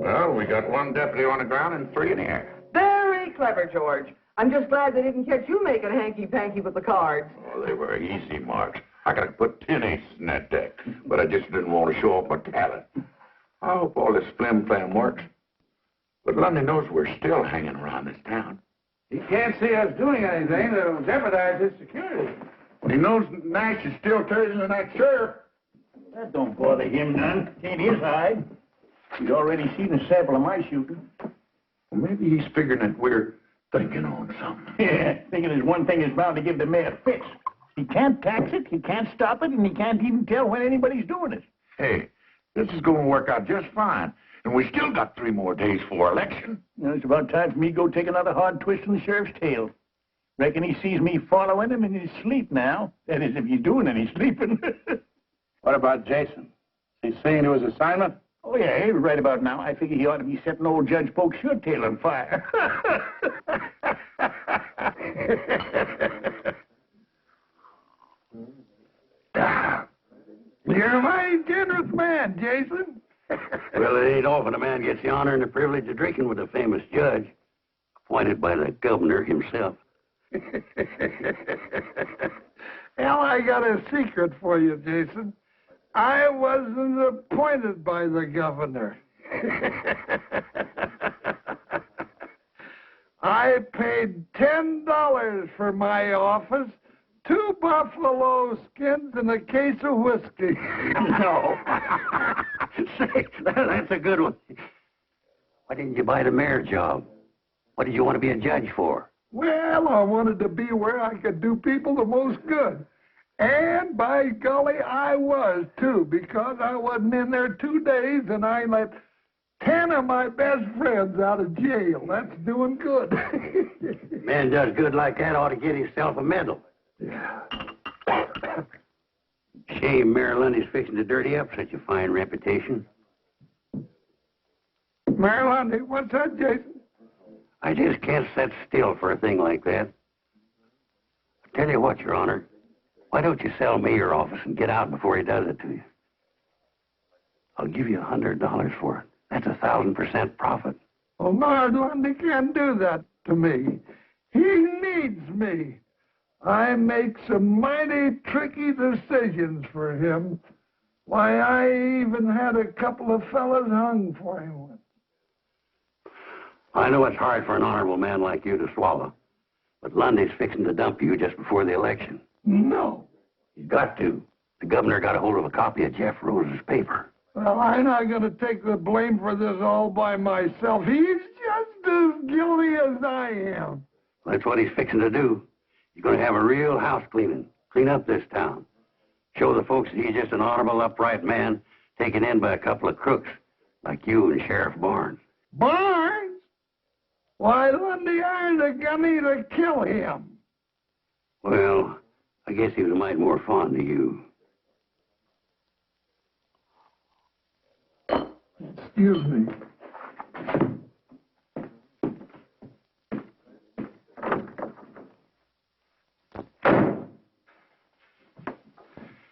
Speaker 3: Well, we got 1 deputy on the ground and 3 in the air.
Speaker 13: Very clever, George. I'm just glad they didn't catch you making hanky-panky with the cards.
Speaker 3: Oh, they were easy marks. I could have put 10 aces in that deck, but I just didn't want to show off my talent. I hope all this flim-flam works. But Lundy knows we're still hanging around this town.
Speaker 6: He can't see us doing anything that'll jeopardize his security.
Speaker 3: He knows Nash is still trading in that sheriff.
Speaker 8: That don't bother him none. Ain't his hide. He's already seen a sample of my shooting.
Speaker 3: Well, maybe he's figuring that we're thinking on something.
Speaker 8: Yeah, thinking there's one thing that's bound to give the mayor fits. He can't tax it, he can't stop it, and he can't even tell when anybody's doing it.
Speaker 3: Hey, this is going to work out just fine. And we still got 3 more days for election.
Speaker 8: You know, it's about time for me to go take another hard twist in the sheriff's tail. Reckon he sees me following him in his sleep now. That is, if he's doing any sleeping.
Speaker 6: What about Jason? Is he seeing to his assignment?
Speaker 8: Oh, yeah, right about now. I figure he ought to be setting old Judge Polk's shirt tail on fire.
Speaker 5: You're a mighty generous man, Jason.
Speaker 10: Well, it ain't often a man gets the honor and the privilege of drinking with a famous judge, appointed by the governor himself.
Speaker 5: Well, I got a secret for you, Jason. I wasn't appointed by the governor. I paid $10 for my office, 2 buffalo skins, and a case of whiskey.
Speaker 10: No. Say, that's a good one. Why didn't you buy the mayor job? What did you want to be a judge for?
Speaker 5: Well, I wanted to be where I could do people the most good. And by golly, I was, too, because I wasn't in there 2 days, and I let 10 of my best friends out of jail. That's doing good.
Speaker 10: Man does good like that ought to get himself a medal.
Speaker 5: Yeah.
Speaker 10: Shame Mayor Lundy's fixing to dirty up such a fine reputation.
Speaker 5: Mayor Lundy, what's that, Jason?
Speaker 10: I just can't sit still for a thing like that. I tell you what, Your Honor, why don't you sell me your office and get out before he does it to you? I'll give you $100 for it. That's 1,000% profit.
Speaker 5: Well, Nard Lundy can't do that to me. He needs me. I make some mighty tricky decisions for him. Why, I even had a couple of fellas hung for him once.
Speaker 10: I know it's hard for an honorable man like you to swallow, but Lundy's fixing to dump you just before the election.
Speaker 5: No.
Speaker 10: He's got to. The governor got a hold of a copy of Jeff Rose's paper.
Speaker 5: Well, I'm not going to take the blame for this all by myself. He's just as guilty as I am.
Speaker 10: That's what he's fixing to do. He's going to have a real house cleaning. Clean up this town. Show the folks that he's just an honorable, upright man taken in by a couple of crooks like you and Sheriff Barnes.
Speaker 5: Barnes? Why, Lundy hired a gunny to kill him.
Speaker 10: Well, I guess he was a mite more fond of you.
Speaker 5: Excuse me.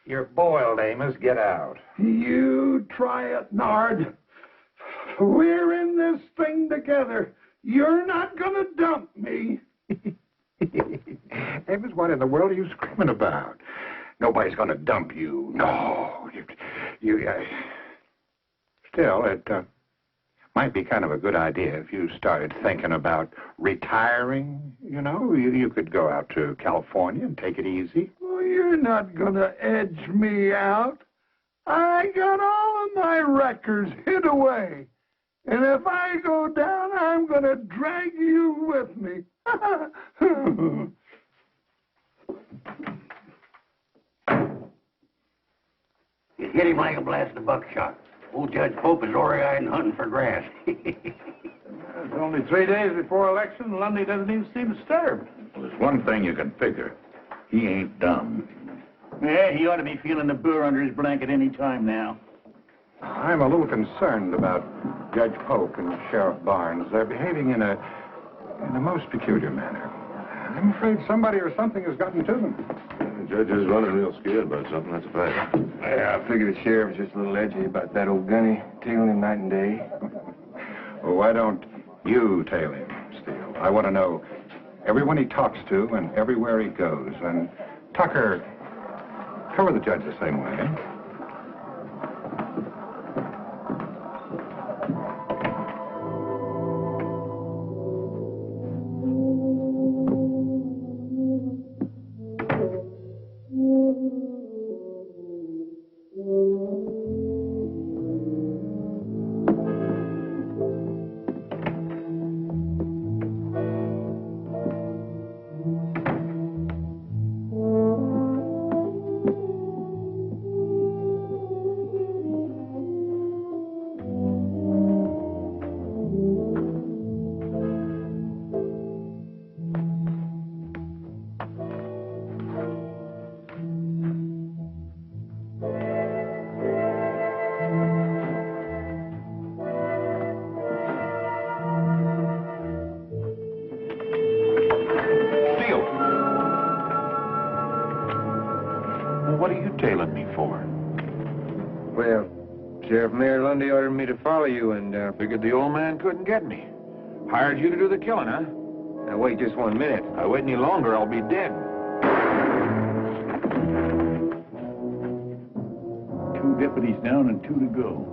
Speaker 2: You're boiled, Amos. Get out.
Speaker 5: You try it, Nard. We're in this thing together. You're not going to dump me.
Speaker 2: Amos, what in the world are you screaming about? Nobody's going to dump you. No. Still, it might be kind of a good idea if you started thinking about retiring. You know, you could go out to California and take it easy.
Speaker 5: Well, you're not going to edge me out. I got all of my records hid away. And if I go down, I'm going to drag you with me.
Speaker 10: You hit him like a blast of buckshot. Old Judge Pope is ore-eyed and hunting for grass.
Speaker 6: It's only 3 days before election. Lundy doesn't even seem disturbed.
Speaker 3: Well, there's one thing you can figure. He ain't dumb.
Speaker 8: Yeah, he ought to be feeling the burr under his blanket any time now.
Speaker 2: I'm a little concerned about Judge Polk and Sheriff Barnes. They're behaving in a most peculiar manner. I'm afraid somebody or something has gotten to them.
Speaker 14: The judge is running real scared about something, that's a fact.
Speaker 15: Yeah, I figured the sheriff was just a little edgy about that old gunny, tailing him night and day.
Speaker 2: Well, why don't you tail him, Steele? I want to know everyone he talks to and everywhere he goes. And Tucker, cover the judge the same way, eh?
Speaker 15: Ordered me to follow you, and
Speaker 14: Figured the old man couldn't get me. Hired you to do the killing, huh?
Speaker 15: Now wait just 1 minute.
Speaker 14: If I wait any longer, I'll be dead.
Speaker 8: 2 deputies down and 2 to go.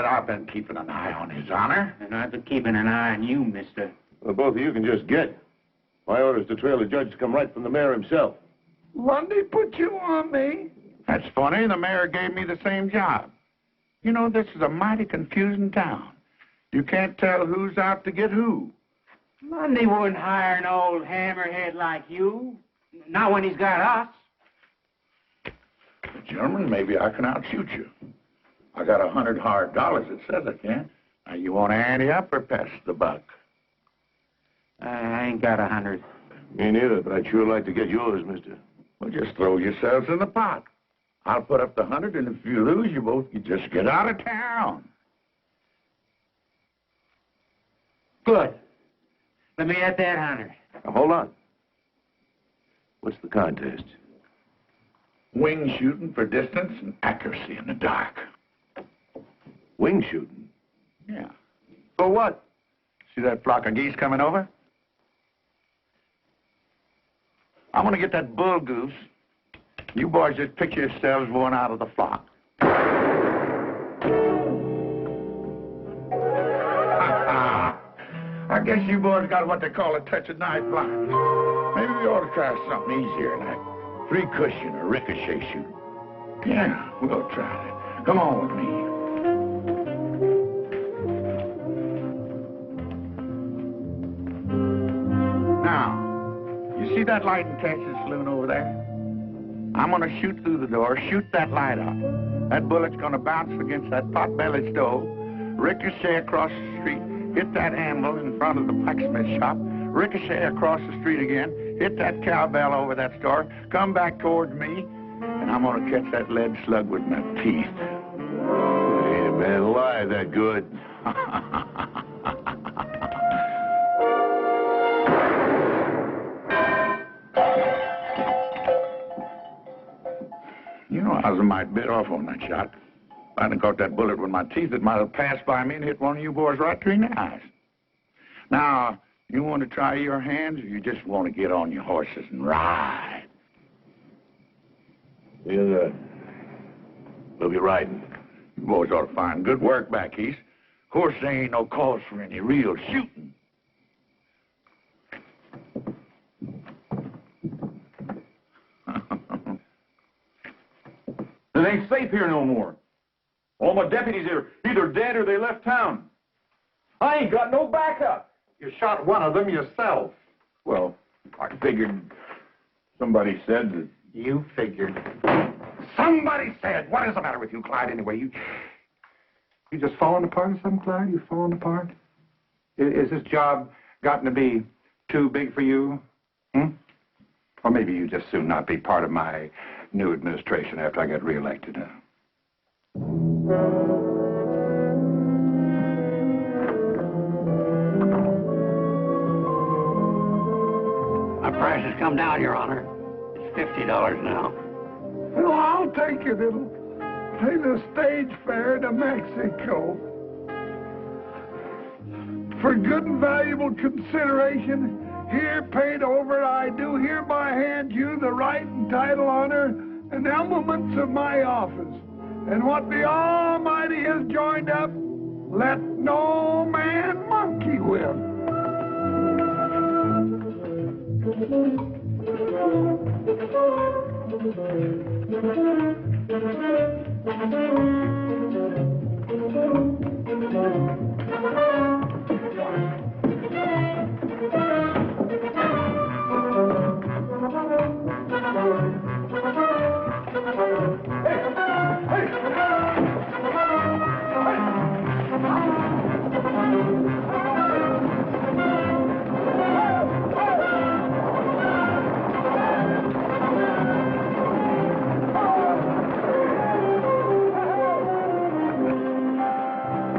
Speaker 3: I've been keeping an eye on His Honor.
Speaker 1: And I've been keeping an eye on you, mister.
Speaker 14: Well, both of you can just get. My orders to trail the judge come right from the mayor himself.
Speaker 5: Lundy put you on me.
Speaker 3: That's funny. The mayor gave me the same job. You know, this is a mighty confusing town. You can't tell who's out to get who.
Speaker 1: Lundy wouldn't hire an old hammerhead like you. Not when he's got us.
Speaker 3: German, maybe I can outshoot you. I got $100 hard dollars that says I can. Now, you want to ante up or pass the buck?
Speaker 1: I ain't got 100.
Speaker 14: Me neither, but I'd sure like to get yours, mister.
Speaker 3: Well, just throw yourselves in the pot. I'll put up the 100, and if you lose, you just get out of town.
Speaker 1: Good. Let me at that 100.
Speaker 14: Now, hold on. What's the contest?
Speaker 3: Wing shooting for distance and accuracy in the dark.
Speaker 14: Wing shooting?
Speaker 3: Yeah.
Speaker 14: For what?
Speaker 3: See that flock of geese coming over? I'm going to get that bull goose. You boys just picture yourselves going out of the flock. I guess you boys got what they call a touch of night blindness. Maybe we ought to try something easier, like 3-cushion or ricochet shooting. Yeah, we'll try that. Come on with me. Now, you see that light in Texas saloon over there? I'm going to shoot through the door, shoot that light out. That bullet's going to bounce against that pot-bellied stove, ricochet across the street, hit that anvil in front of the blacksmith shop, ricochet across the street again, hit that cowbell over that store, come back towards me, and I'm going to catch that lead slug with my teeth.
Speaker 14: Ain't a man alive that good.
Speaker 3: You know, I was a mite bit off on that shot. If I hadn't caught that bullet with my teeth, it might have passed by me and hit one of you boys right between the eyes. Now, you want to try your hands, or you just want to get on your horses and ride?
Speaker 14: We'll be riding.
Speaker 3: You boys ought to find good work back east. Of course, there ain't no cause for any real shooting.
Speaker 16: It ain't safe here no more. All my deputies are either dead or they left town. I ain't got no backup.
Speaker 2: You shot one of them yourself.
Speaker 16: Well, I figured somebody said that...
Speaker 2: You figured. Somebody said. What is the matter with you, Clyde, anyway? You just falling apart or something, Clyde? You falling apart? Is this job gotten to be too big for you? Or maybe you just soon not be part of my new administration after I get reelected.
Speaker 10: My price has come down, Your Honor. It's $50 now.
Speaker 5: Well, I'll take it. It'll pay the stage fare to Mexico. For good and valuable consideration, here paid over, I do hereby hand you the right and title, honor, and elements of my office. And what the Almighty has joined up, let no man monkey with.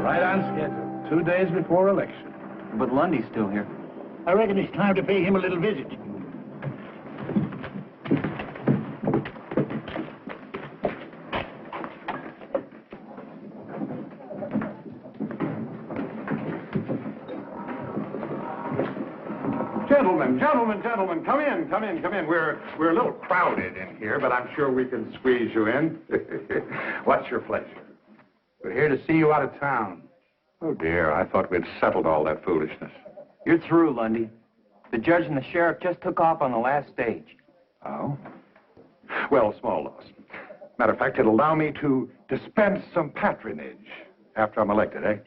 Speaker 11: Right on schedule. 2 days before election.
Speaker 12: But Lundy's still here.
Speaker 8: I reckon it's time to pay him a little visit.
Speaker 2: Gentlemen, come in. We're a little crowded in here, but I'm sure we can squeeze you in. What's your pleasure?
Speaker 6: We're here to see you out of town.
Speaker 2: Oh, dear, I thought we'd settled all that foolishness.
Speaker 12: You're through, Lundy. The judge and the sheriff just took off on the last stage.
Speaker 2: Oh? Well, small loss. Matter of fact, it'll allow me to dispense some patronage after I'm elected, eh?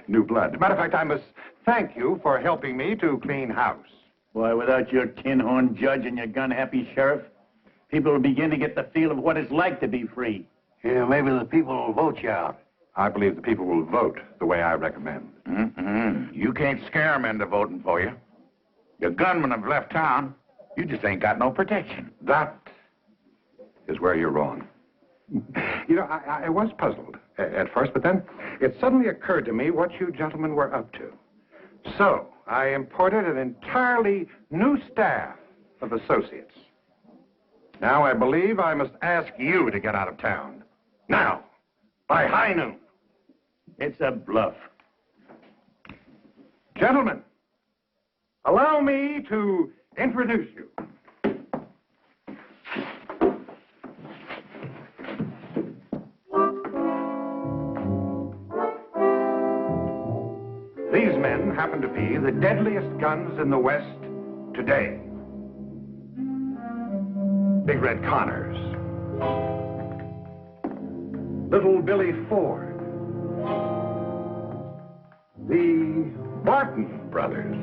Speaker 2: New blood. Matter of fact, I must thank you for helping me to clean house.
Speaker 8: Why, without your tin-horn judge and your gun-happy sheriff, people will begin to get the feel of what it's like to be free.
Speaker 10: Yeah, maybe the people will vote you out.
Speaker 2: I believe the people will vote the way I recommend.
Speaker 3: You can't scare them into voting for you. Your gunmen have left town. You just ain't got no protection.
Speaker 2: That is where you're wrong. You know, I was puzzled at first, but then it suddenly occurred to me what you gentlemen were up to. So, I imported an entirely new staff of associates. Now I believe I must ask you to get out of town. Now, by high noon.
Speaker 6: It's a bluff.
Speaker 2: Gentlemen, allow me to introduce you. These men happen to be the deadliest guns in the West today. Big Red Connors. Little Billy Ford. The Barton brothers.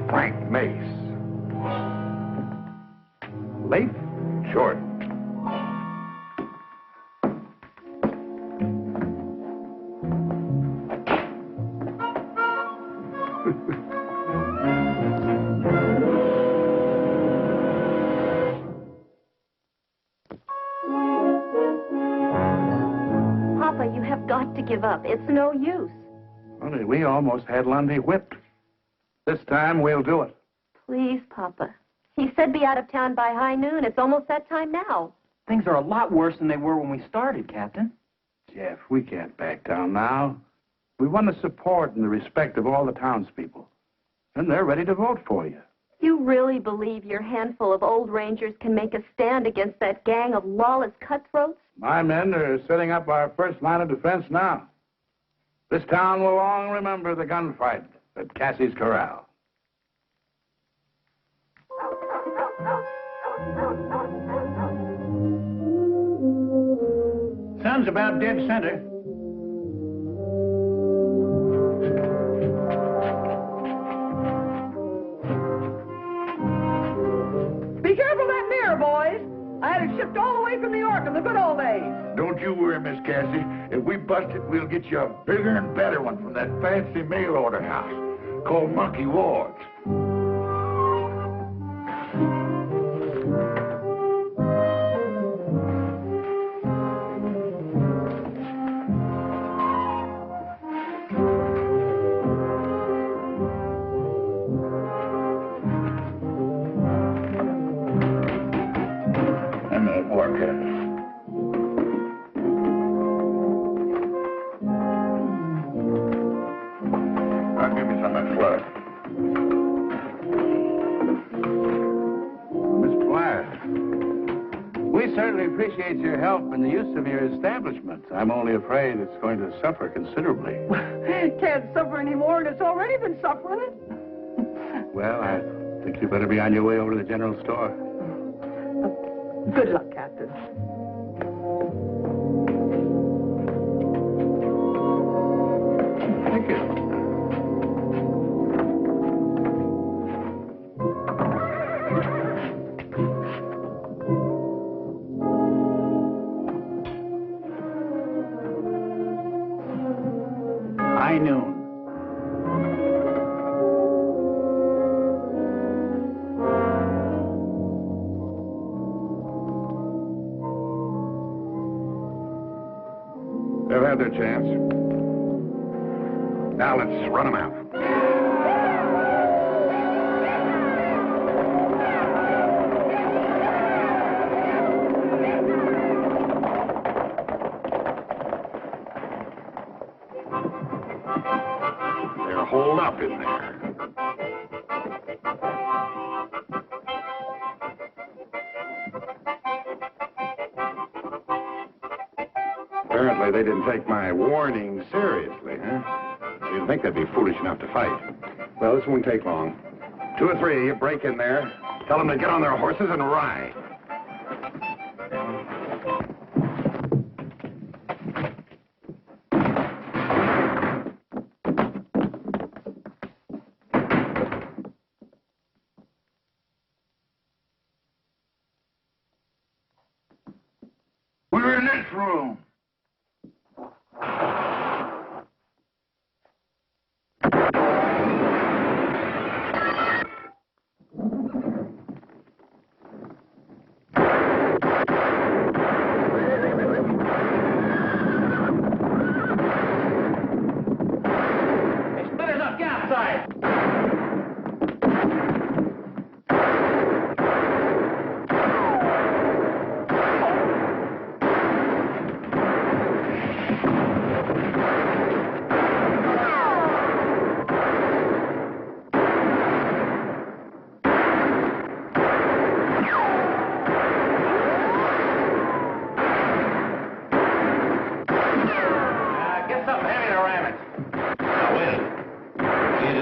Speaker 2: Frank Mace. Leif Jordan.
Speaker 4: Papa, you have got to give up. It's no use.
Speaker 6: Only we almost had Lundy whipped. This time we'll do it.
Speaker 4: Please, Papa. He said be out of town by high noon. It's almost that time now.
Speaker 12: Things are a lot worse than they were when we started, Captain.
Speaker 6: Jeff, we can't back down now. We won the support and the respect of all the townspeople. And they're ready to vote for you.
Speaker 4: You really believe your handful of old rangers can make a stand against that gang of lawless cutthroats?
Speaker 6: My men are setting up our first line of defense now. This town will long remember the gunfight at Cassie's Corral. Sun's about dead center.
Speaker 13: Be careful of that mirror, boys. I had it shipped all the way from New York in the good old days.
Speaker 7: Don't you worry, Miss Cassie. If we bust it, we'll get you a bigger and better one from that fancy mail order house called Monkey Ward's. And that workhouse. I'll give you some of that flour.
Speaker 6: Miss Blair, we certainly appreciate your help in the use of your establishment. I'm only afraid it's going to suffer considerably.
Speaker 13: Can't suffer anymore, and it's already been suffering it.
Speaker 6: Well, I think you better be on your way over to the general store.
Speaker 13: Good luck, Captain.
Speaker 6: Thank you. High noon.
Speaker 2: They've had their chance. Now let's run them out. They're holed up in there. Apparently they didn't take my warning seriously, huh? I didn't think they'd be foolish enough to fight. Well, this won't take long. 2 or 3 of you break in there, tell them to get on their horses and ride.
Speaker 7: We're in this room.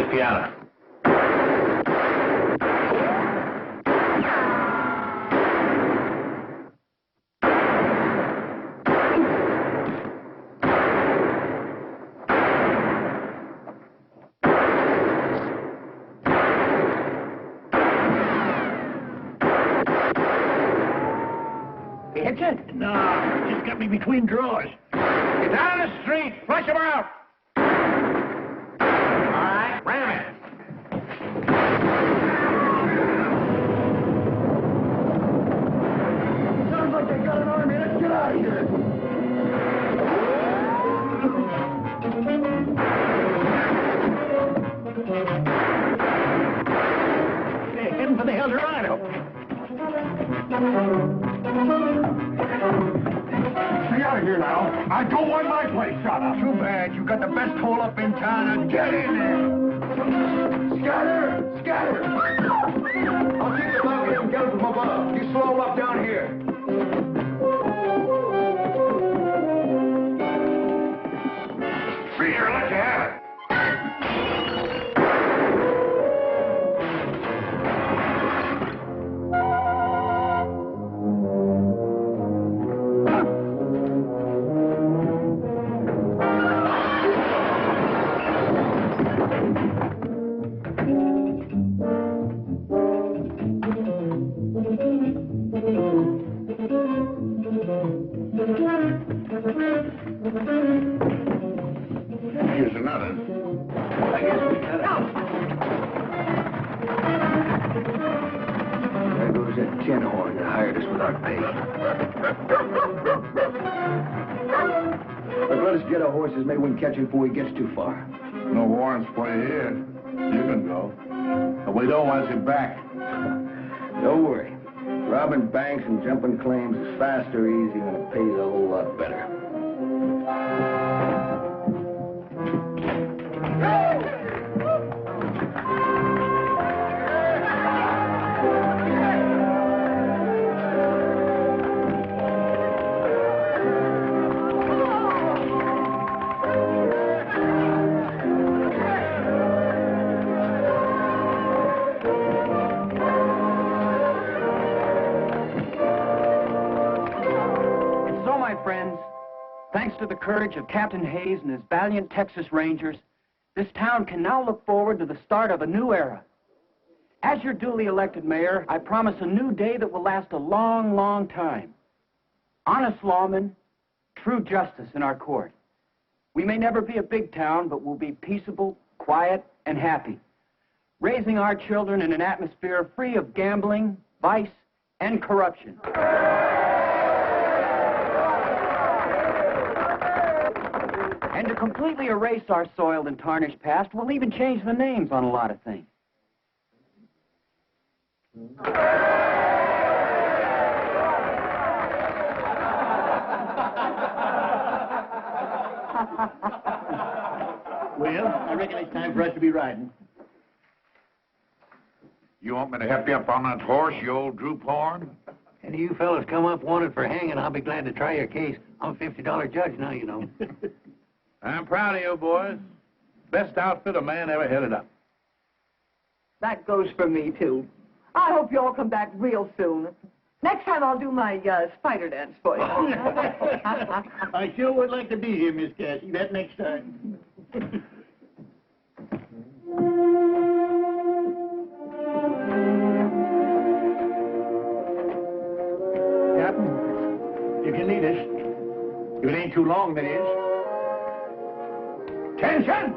Speaker 6: the piano.
Speaker 8: Hit you? No, just got me between drawers.
Speaker 6: Get down in the street. Flush him out. All right, ram it.
Speaker 8: Sounds like they got an army. Let's get out of here. They're heading for the Eldorado.
Speaker 5: Stay out of here now. I don't want my place shot up.
Speaker 8: Too bad. You got the best hole up in town. Now get in there.
Speaker 5: Scatter! Scatter!
Speaker 15: I'll keep the bucket and get them from above. You slow up down here.
Speaker 6: Freer, let you have it.
Speaker 7: Here's another.
Speaker 8: I guess we got it.
Speaker 15: There goes that tin horn that hired us without pay. But let us get our horses. Maybe we can catch him before he gets too far.
Speaker 7: No warrants for you here. You can go. But we don't want you back.
Speaker 15: Don't worry. Robbing banks and jumping claims is fast or easy and it pays a whole lot better.
Speaker 12: Thanks to the courage of Captain Hayes and his valiant Texas Rangers, this town can now look forward to the start of a new era. As your duly elected mayor, I promise a new day that will last a long, long time. Honest lawmen, true justice in our court. We may never be a big town, but we'll be peaceable, quiet, and happy, raising our children in an atmosphere free of gambling, vice, and corruption. And to completely erase our soiled and tarnished past, we'll even change the names on a lot of things.
Speaker 8: Well, I reckon it's time for us to be riding.
Speaker 3: You want me to help you up on that horse, you old droop horn?
Speaker 10: Any of you fellas come up wanted for hanging, I'll be glad to try your case. I'm a $50 judge now, you know.
Speaker 16: I'm proud of you, boys. Best outfit a man ever headed up.
Speaker 13: That goes for me, too. I hope you all come back real soon. Next time I'll do my spider dance for you.
Speaker 8: I sure would like to be here, Miss Cassie, that next time. Captain, you can lead us. If it ain't too long, that is. Attention!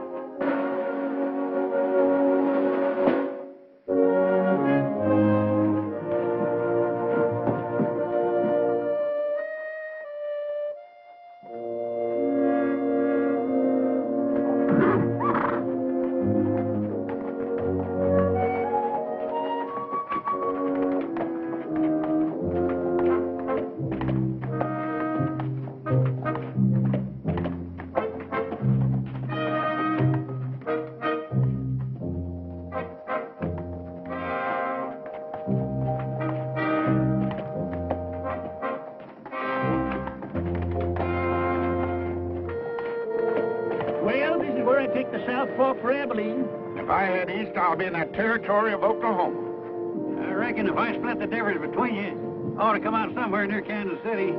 Speaker 8: Well, this is where I take the South Fork for Abilene.
Speaker 3: If I head east, I'll be in that territory of Oklahoma.
Speaker 17: I reckon if I split the difference between you, I ought to come out somewhere near Kansas City.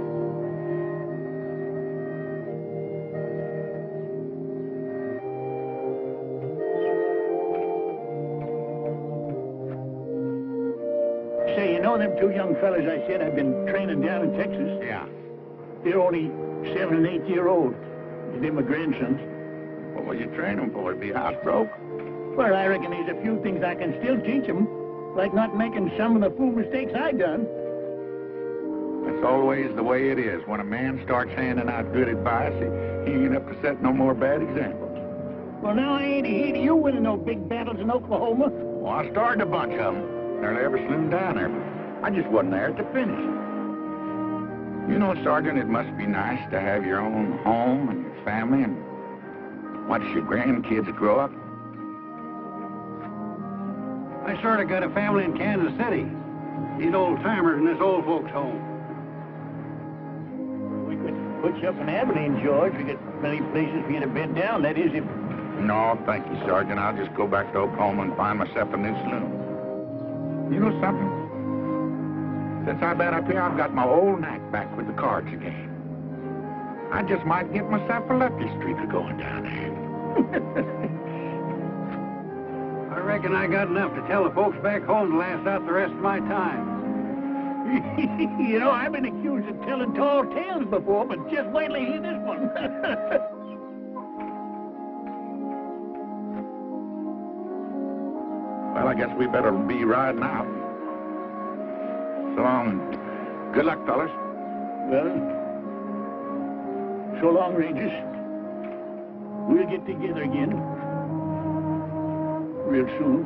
Speaker 8: Say, you know them two young fellas I said I've been training down in Texas?
Speaker 3: Yeah.
Speaker 8: They're only 7 and 8 year old. They're my grandsons.
Speaker 3: What will you train them for? To be house broke?
Speaker 8: Well, I reckon there's a few things I can still teach them, like not making some of the fool mistakes I done.
Speaker 3: That's always the way it is. When a man starts handing out good advice, he ain't up to set no more bad examples.
Speaker 8: Well, now I ain't ahead of you winning no big battles in Oklahoma.
Speaker 3: Well, I started a bunch of them. Nearly every saloon down there. I just wasn't there at the finish. You know, Sergeant, it must be nice to have your own home and your family and watch your grandkids grow up.
Speaker 17: I sort of got a family in Kansas City. These old-timers in this old folks' home.
Speaker 8: We could put you up in Abilene, George. We got many places for you to bed down. That is, if...
Speaker 3: No, thank you, Sergeant. I'll just go back to Oklahoma and find myself a new saloon. You know something? Since I've been up here, I've got my old knack back with the cards again. I just might get myself a lucky streak of going down there.
Speaker 17: I reckon I got enough to tell the folks back home to last out the rest of my time.
Speaker 8: You know, I've been accused of telling tall tales before, but just wait till you hear this one.
Speaker 3: Well, I guess we better be riding out. So long. Good luck, fellas.
Speaker 8: Well, so long, Rangers. We'll get together again real soon.